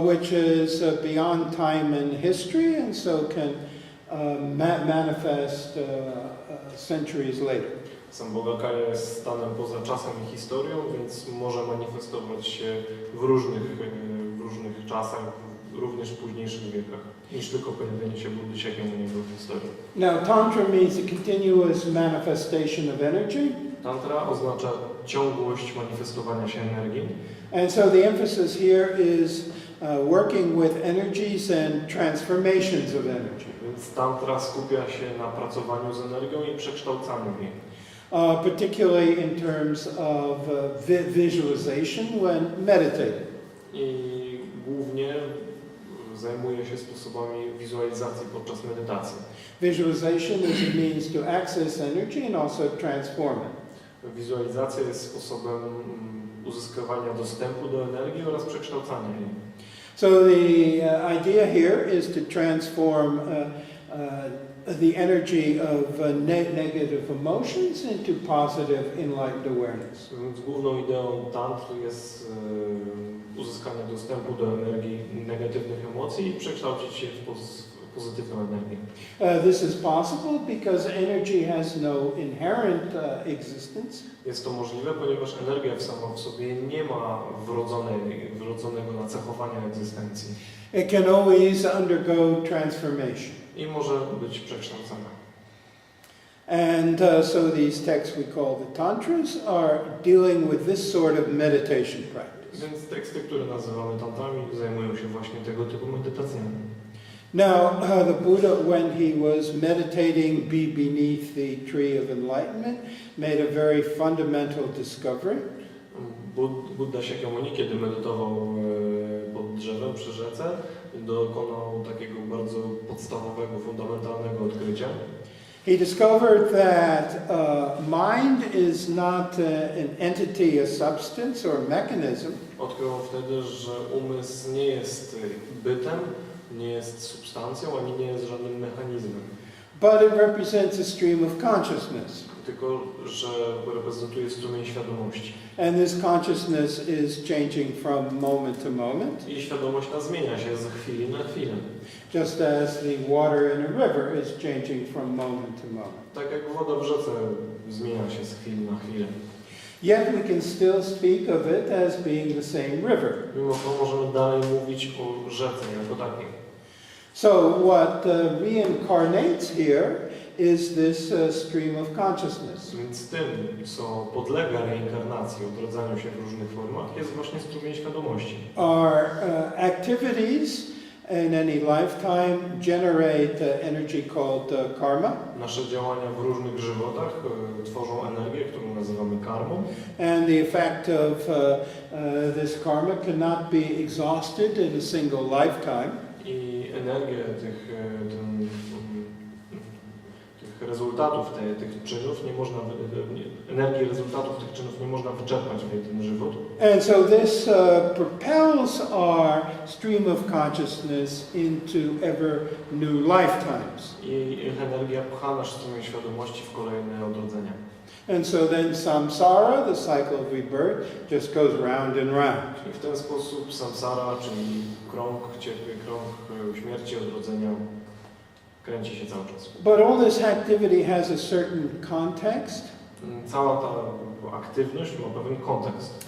Which is beyond time and history and so can manifest centuries later. Sambhogakaya jest stanem poza czasem i historią, więc może manifestować się w różnych czasach, również w późniejszych wiekach, niż tylko pojawienie się Buddy Shakyamuniego w historii. Now, Tantra means a continuous manifestation of energy. Tantra oznacza ciągłość manifestowania się energii. And so the emphasis here is working with energies and transformations of energy. Więc tantra skupia się na pracowaniu z energią i przekształcaniu jej. Particularly in terms of visualization when meditating. I głównie zajmuje się sposobami wizualizacji podczas medytacji. Visualization is a means to access energy and also transform it. Wizualizacja jest sposobem uzyskiwania dostępu do energii oraz przekształcania jej. So the idea here is to transform the energy of negative emotions into positive enlightened awareness. Więc główną ideą tantry jest uzyskanie dostępu do energii negatywnych emocji i przekształcić je w pozytywną energię. This is possible because energy has no inherent existence. Jest to możliwe, ponieważ energia sama w sobie nie ma wrodzonego nacechowania egzystencji. It can always undergo transformation. I może być przekształcana. And so these texts we call the Tantras are dealing with this sort of meditation practice. Więc teksty, które nazywamy tantrami, zajmują się właśnie tego typu medytacjami. Now, the Buddha, when he was meditating beneath the tree of enlightenment, made a very fundamental discovery. Buddha Shakyamuni, kiedy medytował pod drzewem przy rzece, dokonał takiego bardzo podstawowego, fundamentalnego odkrycia. He discovered that mind is not an entity, a substance or a mechanism. Odkrył wtedy, że umysł nie jest bytem, nie jest substancją, ani nie jest żadnym mechanizmem. But it represents a stream of consciousness. Tylko, że reprezentuje strumień świadomości. And this consciousness is changing from moment to moment. I świadomość ta zmienia się z chwili na chwilę. Just as the water in a river is changing from moment to moment. Tak jak woda w rzece zmienia się z chwili na chwilę. Yet we can still speak of it as being the same river. Mimo to możemy dalej mówić o rzece jako takiej. So what reincarnates here is this stream of consciousness. Więc tym, co podlega reinkarnacji, odrodzaniu się w różnych formach, jest właśnie strumień świadomości. Our activities in any lifetime generate energy called karma. Nasze działania w różnych żywotach tworzą energię, którą nazywamy karmą. And the effect of this karma cannot be exhausted in a single lifetime. I energię tych rezultatów tych czynów nie można, energii rezultatów tych czynów nie można wyczerpać w jeden żywot. And so this propels our stream of consciousness into ever new lifetimes. I energia pcha nasz strumień świadomości w kolejne odrodzenia. And so then samsara, the cycle of rebirth, just goes round and round. I w ten sposób samsara, czyli krąg śmierci, odrodzenia, kręci się cały czas. But all this activity has a certain context, Cała ta aktywność ma pewien kontekst.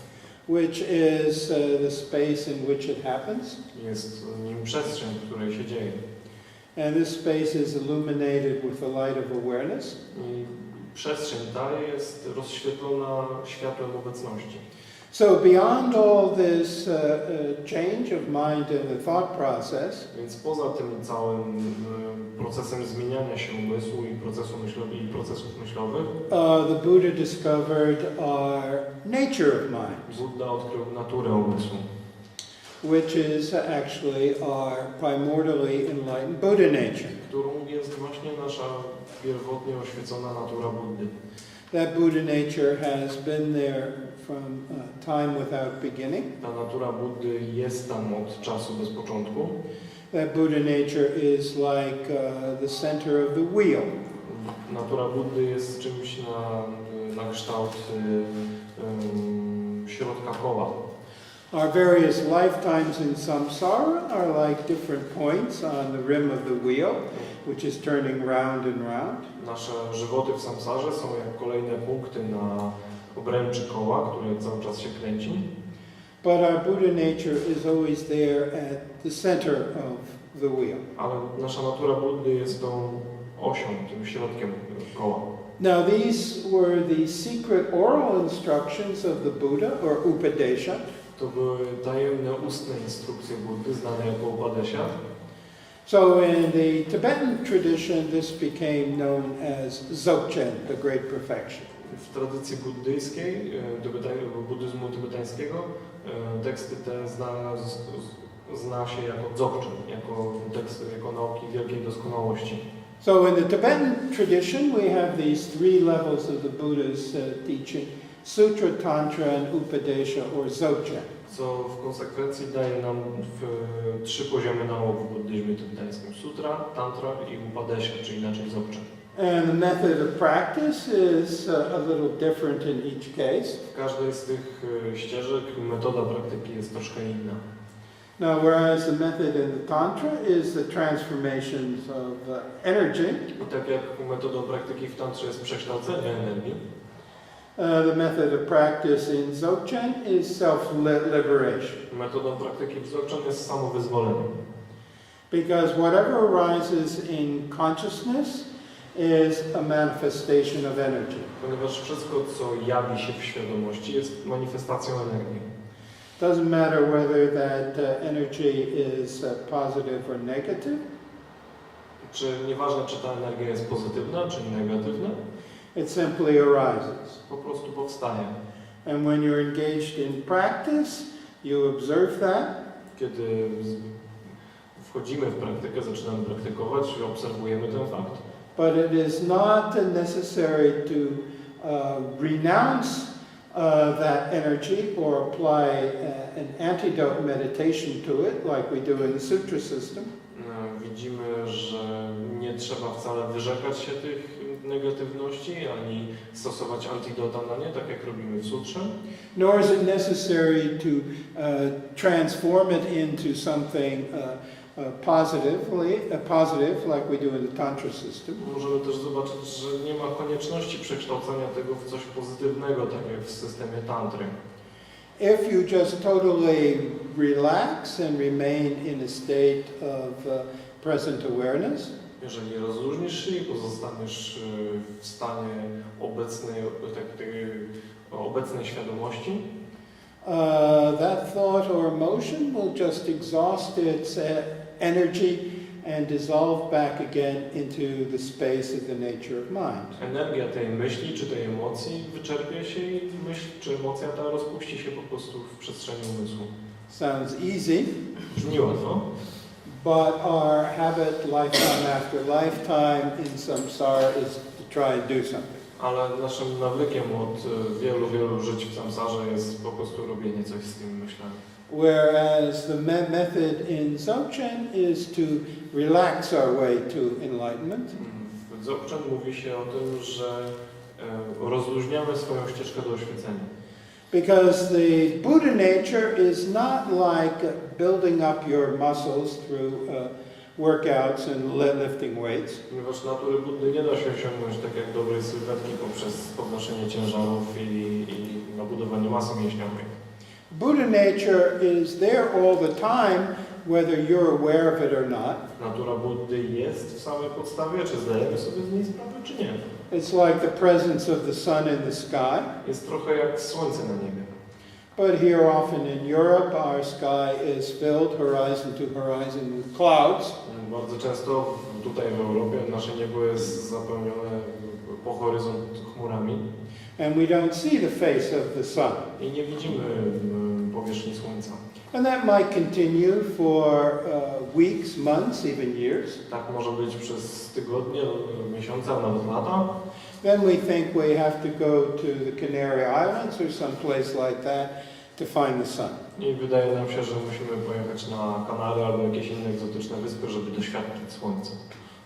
which is the space in which it happens. Jest nim przestrzeń, w której się dzieje. And this space is illuminated with the light of awareness. I przestrzeń ta jest rozświetlona światłem obecności. So beyond all this change of mind and the thought process, Więc poza tym całym procesem zmieniania się umysłu i procesów myślowych, the Buddha discovered our nature of mind, Buddha odkrył naturę umysłu, which is actually our primordially enlightened Buddha nature. którą jest właśnie nasza pierwotnie oświecona natura Buddy. That Buddha nature has been there from time without beginning. Ta natura Buddy jest tam od czasu bez początku. That Buddha nature is like the center of the wheel. Natura Buddy jest czymś na kształt środka koła. Our various lifetimes in samsara are like different points on the rim of the wheel, which is turning round and round. Nasze żywoty w samsarze są jak kolejne punkty na obręczy koła, które cały czas się kręci. But our Buddha nature is always there at the center of the wheel. Ale nasza natura Buddy jest tą osią, tym środkiem koła. Now these were the secret oral instructions of the Buddha, or Upadesha. To były tajemne ustne instrukcje Buddy, znane jako Upadesha. So in the Tibetan tradition, this became known as Dzogczen, the Great Perfection. W tradycji buddyjskiej, buddyzmu tybetańskiego, teksty te zna się jako Dzogczen, jako teksty, jako nauki wielkiej doskonałości. So in the Tibetan tradition, we have these three levels of the Buddha's teaching: Sutra, Tantra, and Upadesha, or Dzogchen. Co w konsekwencji daje nam trzy poziomy nauk w buddyzmie tybetańskim: Sutra, Tantra i Upadesha, czy inaczej Dzogchen. And the method of practice is a little different in each case. W każdej z tych ścieżek metoda praktyki jest troszkę inna. Now, whereas the method in the Tantra is the transformations of energy, I tak jak metodą praktyki w tantrze jest przekształcenie energii, the method of practice in Dzogchen is self-liberation. metodą praktyki w Dzogchen jest samowyzwolenie. Because whatever arises in consciousness is a manifestation of energy. Ponieważ wszystko, co jawi się w świadomości, jest manifestacją energii. Doesn't matter whether that energy is positive or negative. Czy nieważne, czy ta energia jest pozytywna, czy negatywna, It simply arises. po prostu powstaje. And when you're engaged in practice, you observe that. Kiedy wchodzimy w praktykę, zaczynamy praktykować, obserwujemy ten fakt. But it is not necessary to renounce that energy or apply an antidote meditation to it, like we do in the Sutra system. Widzimy, że nie trzeba wcale wyrzekać się tych negatywności, ani stosować antidota na nie, tak jak robimy w Sutrze. Nor is it necessary to transform it into something positive, like we do in the Tantra system. Możemy też zobaczyć, że nie ma konieczności przekształcania tego w coś pozytywnego, tak jak w systemie tantry. If you just totally relax and remain in a state of present awareness, Jeżeli rozluźnisz się i pozostaniesz w stanie obecnej świadomości, that thought or emotion will just exhaust its energy and dissolve back again into the space of the nature of mind. Energia tej myśli czy tej emocji wyczerpie się i myśl czy emocja ta rozpuści się po prostu w przestrzeni umysłu. Sounds easy, Brzmi łatwo, but our habit lifetime after lifetime in samsara is to try and do something. ale naszym nawykiem od wielu żyć w samsarze jest po prostu robienie coś z tymi myślami. Whereas the method in Dzogczen is to relax our way to enlightenment. W Dzogczen mówi się o tym, że rozluźniamy swoją ścieżkę do oświecenia. Because the Buddha nature is not like building up your muscles through workouts and lifting weights. Ponieważ natury Buddy nie da się osiągnąć tak jak dobrej sylwetki poprzez podnoszenie ciężarów i nabudowanie masy mięśniowej. Buddha nature is there all the time, whether you're aware of it or not. Natura Buddy jest w samej podstawie, czy zdajemy sobie z niej sprawę, czy nie. It's like the presence of the sun in the sky. Jest trochę jak słońce na niebie. But here often in Europe, our sky is filled horizon to horizon with clouds. Bardzo często tutaj w Europie nasze niebo jest zapełnione po horyzont chmurami. And we don't see the face of the sun. I nie widzimy powierzchni słońca. And that might continue for weeks, months, even years. Tak może być przez tygodnie, miesiące, a nawet lata. Then we think we have to go to the Canary Islands or someplace like that to find the sun. I wydaje nam się, że musimy pojechać na Kanary albo jakieś inne egzotyczne wyspy, żeby doświadczyć słońca.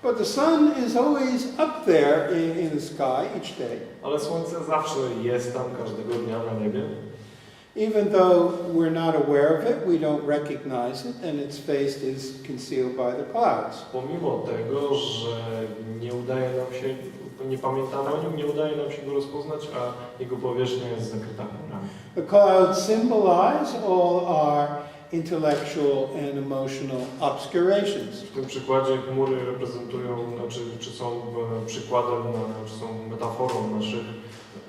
But the sun is always up there in the sky each day. Ale słońce zawsze jest tam każdego dnia na niebie. Even though we're not aware of it, we don't recognize it, and its face is concealed by the clouds. Pomimo tego, że nie udaje nam się, nie pamiętamy o nim, nie udaje nam się go rozpoznać, a jego powierzchnia jest zakryta chmurami. The clouds symbolize all our intellectual and emotional obscurations. W tym przykładzie chmury reprezentują, czy są przykładem, czy są metaforą naszych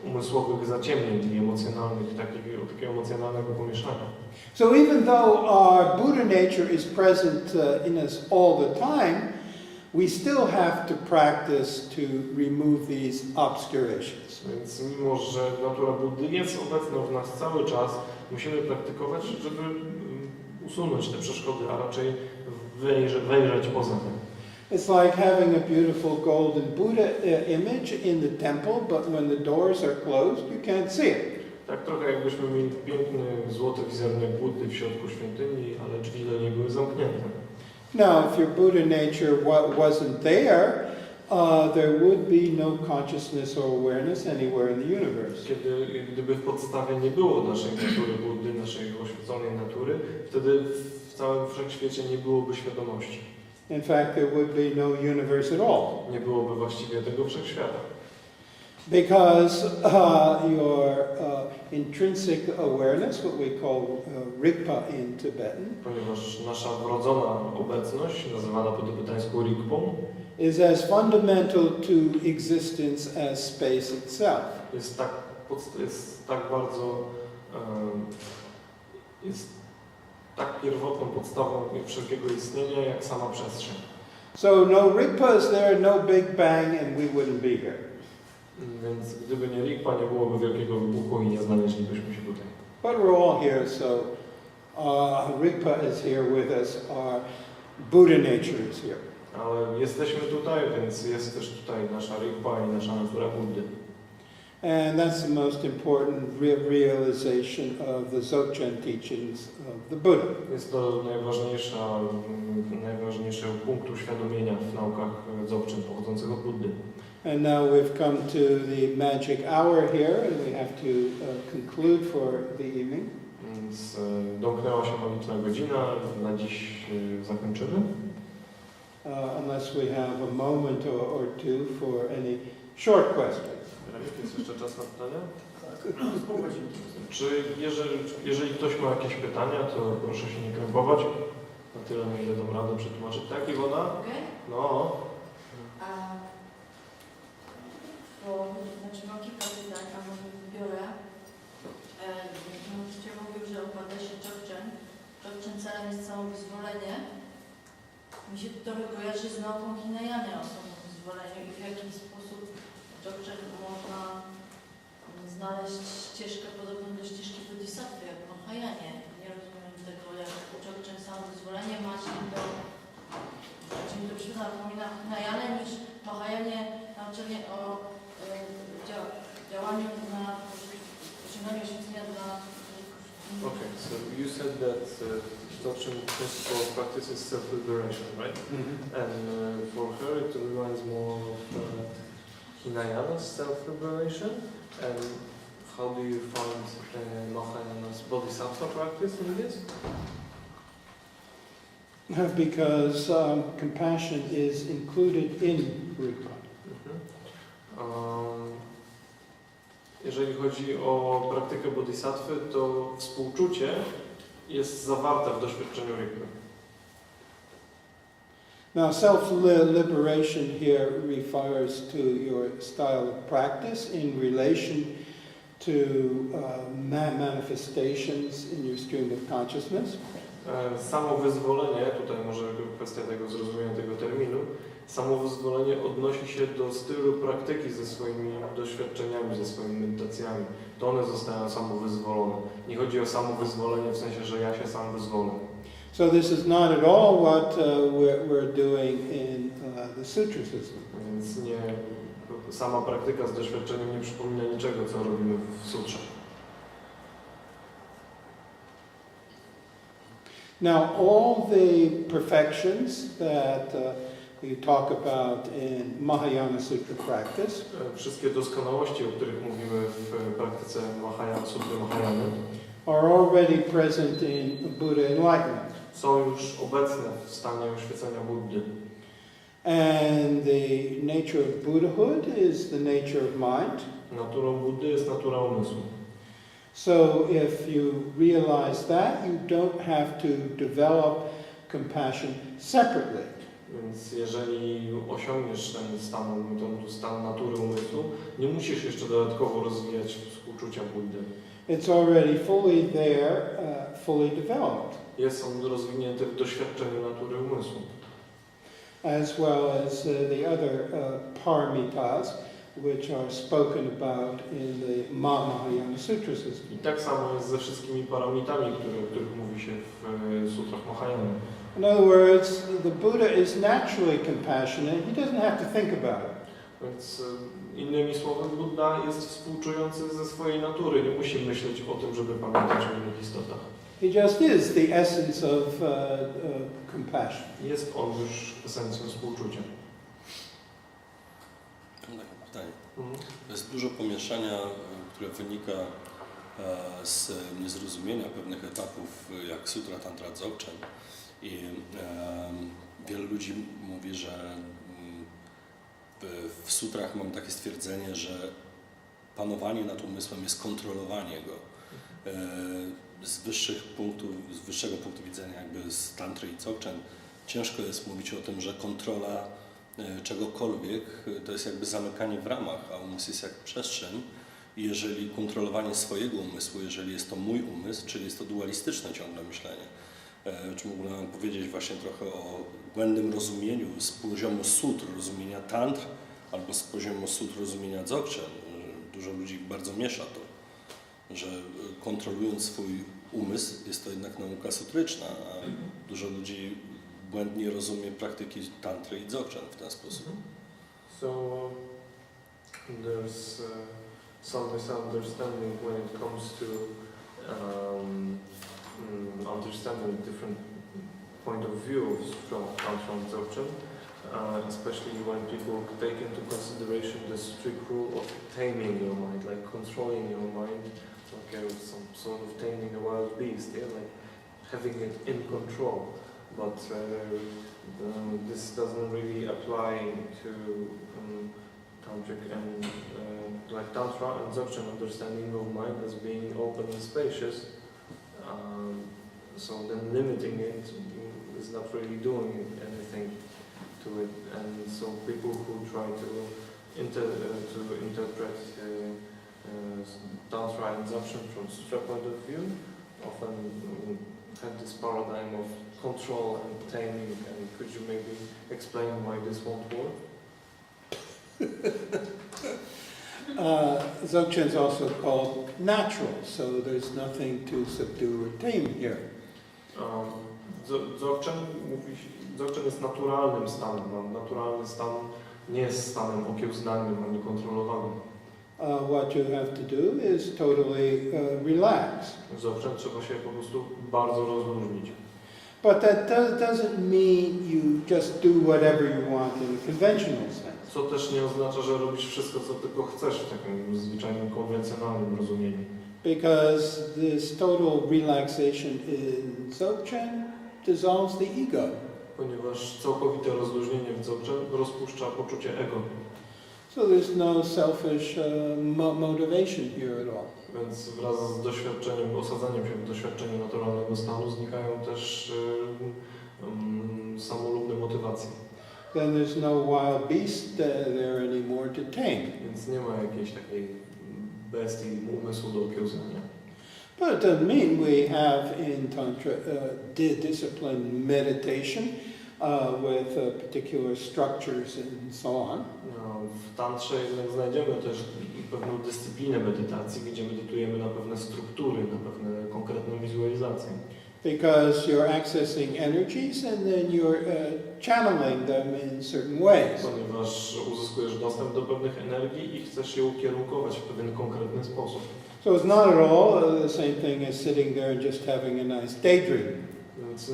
umysłowych zaciemnień i emocjonalnych, takiego emocjonalnego pomieszania. So even though our Buddha nature is present in us all the time, we still have to practice to remove these obscurations. Więc mimo, że natura Buddy jest obecna w nas cały czas, musimy praktykować, żeby usunąć te przeszkody, a raczej wejrzeć poza tym. It's like having a beautiful golden Buddha image in the temple, but when the doors are closed, you can't see it. Tak trochę jakbyśmy mieli piękny, złoty wizerunek Buddy w środku świątyni, ale drzwi do niej były zamknięte. Now, if your Buddha nature wasn't there, there would be no consciousness or awareness anywhere in the universe. Gdyby w podstawie nie było naszej natury Buddy, naszej oświeconej natury, wtedy w całym wszechświecie nie byłoby świadomości. In fact, there would be no universe at all. Nie byłoby właściwie tego wszechświata. Because your intrinsic awareness, what we call rigpa in Tibetan, Ponieważ nasza wrodzona obecność, nazywana po tybetańsku rigpą, is as fundamental to existence as space itself. jest tak bardzo tak pierwotną podstawą wszelkiego istnienia, jak sama przestrzeń. So no rigpa is there, no Big Bang, and we wouldn't be here. Więc gdyby nie rigpa, nie byłoby wielkiego wybuchu i nie znaleźlibyśmy się tutaj. But we're all here, so rigpa is here with us, our Buddha nature is here. Ale jesteśmy tutaj, więc jest też tutaj nasza rigpa i nasza natura Buddy. And that's the most important realization of the Dzogchen teachings of the Buddha. Jest to najważniejszy punkt uświadomienia w naukach Dzogchen pochodzących od Buddy. And now we've come to the magic hour here, and we have to conclude for the evening. Więc domknęła się magiczna godzina, na dziś zakończymy. Unless we have a moment or two for any short questions. Jest jeszcze czas na pytania? Czy jeżeli ktoś ma jakieś pytania, to proszę się nie krępować. Na tyle, na ile dam radę przetłumaczyć. Tak, Iwona? Okay. No. Znaczy mam kilka pytań, a może wybiorę. Mianowicie mówił, że opada się Dzogczen. Dzogczen celem jest samo wyzwolenie. Mi się to trochę kojarzy z nauką Hinayany o samowyzwoleniu i w jaki sposób w Dzogczen można znaleźć ścieżkę podobną do ścieżki bodhisattwy, jak w Mahayanie. Nie rozumiem tego, jak Dzogczen samowyzwolenie ma się do... Czyli to przypomina Hinayane niż w Mahayanie nauczenie o działaniu na osiąganiu oświecenia dla... Okay, so you said that Dzogchen principle of practice is self-liberation, right? And for her it reminds more of Hinayana's self-liberation. And how do you find Mahayana's bodhisattva practice in this? Because compassion is included in Wykład. Jeżeli chodzi o praktykę bodhisattwy, to współczucie jest zawarte w doświadczeniu Rigby. Now, self-liberation here refers to your style of practice in relation to manifestations in your stream of consciousness. Samo wyzwolenie, tutaj może kwestia tego zrozumienia tego terminu, samo wyzwolenie odnosi się do stylu praktyki ze swoimi doświadczeniami, ze swoimi medytacjami. To one zostają samowyzwolone. Nie chodzi o samowyzwolenie w sensie, że ja się sam wyzwolę. So this is not at all what we're doing in the Sutra system. Więc sama praktyka z doświadczeniem nie przypomina niczego, co robimy w sutrze. Now, all the perfections that you talk about in Mahayana Sutra practice Wszystkie doskonałości, o których mówimy w praktyce Sutry Mahayany, are already present in Buddha enlightenment. są już obecne w stanie oświecenia Buddy. And the nature of Buddhahood is the nature of mind. Naturą Buddy jest natura umysłu. So if you realize that, you don't have to develop compassion separately. Więc jeżeli osiągniesz ten stan natury umysłu, nie musisz jeszcze dodatkowo rozwijać współczucia Buddy. It's already fully there, fully developed. Jest on rozwinięty w doświadczeniu natury umysłu. As well as the other paramitas, which are spoken about in the Mahayana Sutra system. I tak samo jest ze wszystkimi paramitami, o których mówi się w sutrach Mahayana. In other words, the Buddha is naturally compassionate. He doesn't have to think about it. Więc innymi słowy, Buddha jest współczujący ze swojej natury. Nie musi myśleć o tym, żeby pamiętać o innych istotach. He just is the essence of compassion. Jest on już esencją współczucia. Mam takie pytanie. Jest dużo pomieszania, które wynika z niezrozumienia pewnych etapów, jak Sutra, Tantra, Dzogczen. I wielu ludzi mówi, że w sutrach mam takie stwierdzenie, że panowanie nad umysłem jest kontrolowanie go. Z wyższego punktu widzenia, jakby z Tantry i Dzogczen, ciężko jest mówić o tym, że kontrola czegokolwiek to jest jakby zamykanie w ramach, a umysł jest jak przestrzeń. I jeżeli kontrolowanie swojego umysłu, jeżeli jest to mój umysł, czyli jest to dualistyczne ciągle myślenie, czy mógłbym nam powiedzieć właśnie trochę o błędnym rozumieniu z poziomu sutr rozumienia tantr albo z poziomu sutr rozumienia Dzogczen. Dużo ludzi bardzo miesza to, że kontrolując swój umysł jest to jednak nauka sutryczna, a dużo ludzi błędnie rozumie praktyki tantry i Dzogczen w ten sposób. So there's some misunderstanding when it comes to understanding different point of view from Tantra and Dzogchen, especially when people take into consideration the strict rule of taming your mind, like controlling your mind, like some sort of taming a wild beast, yeah, like having it in control. But this doesn't really apply to Tantric and like Tantra and Dzogchen understanding of mind as being open and spacious. So then limiting it is not really doing anything to it, and so people who try to interpret Tantra and Dzogchen from Sutra point of view often have this paradigm of control and taming, and could you maybe explain why this won't work? Dzogchen is also called natural, so there's nothing to subdue or tame here. Dzogczen jest naturalnym stanem. Naturalny stan nie jest stanem okiełznanym ani kontrolowanym. What you have to do is totally relax. W Dzogchen trzeba się po prostu bardzo rozluźnić. But that doesn't mean you just do whatever you want in a conventional sense. Co też nie oznacza, że robisz wszystko, co tylko chcesz w takim zwyczajnym, konwencjonalnym rozumieniu. Because this total relaxation in Dzogchen dissolves the ego. Ponieważ całkowite rozluźnienie w Dzogchen rozpuszcza poczucie ego. So there's no selfish motivation here at all. Więc wraz z doświadczeniem, osadzaniem się w doświadczeniu naturalnego stanu znikają też samolubne motywacje. Then there's no wild beast there anymore to tame. Więc nie ma jakiejś takiej bestii umysłu do okiełznania. But it doesn't mean we have in Tantra discipline meditation with particular structures and so on. No, w Tantrze jednak znajdziemy też pewną dyscyplinę medytacji, gdzie medytujemy na pewne struktury, na pewne konkretne wizualizacje. Because you're accessing energies and then you're channeling them in certain ways. Ponieważ uzyskujesz dostęp do pewnych energii i chcesz je ukierunkować w pewien konkretny sposób. So it's not at all the same thing as sitting there and just having a nice daydream. Więc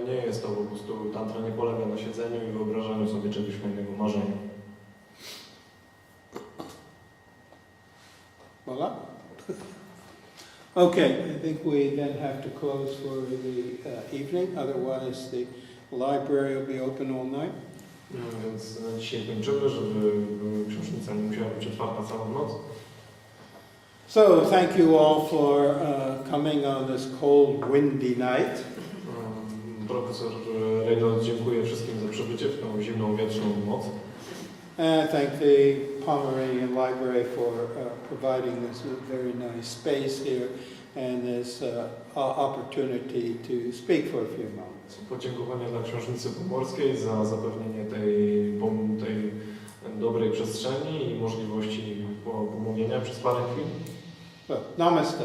nie jest to po prostu, tantra nie polega na siedzeniu i wyobrażaniu sobie czegoś fajnego, marzenia. Voila. Okay, I think we then have to close for the evening, otherwise the library will be open all night. Więc na dzisiaj kończymy, żeby książnica nie musiała być otwarta całą noc. So thank you all for coming on this cold, windy night. Profesor Reynolds dziękuję wszystkim za przybycie w tą zimną, wietrzną noc. And thank the Pomeranian Library for providing this very nice space here and this opportunity to speak for a few moments. Podziękowania dla Książnicy Pomorskiej za zapewnienie tej dobrej przestrzeni i możliwości pomówienia przez parę chwil. So, namaste.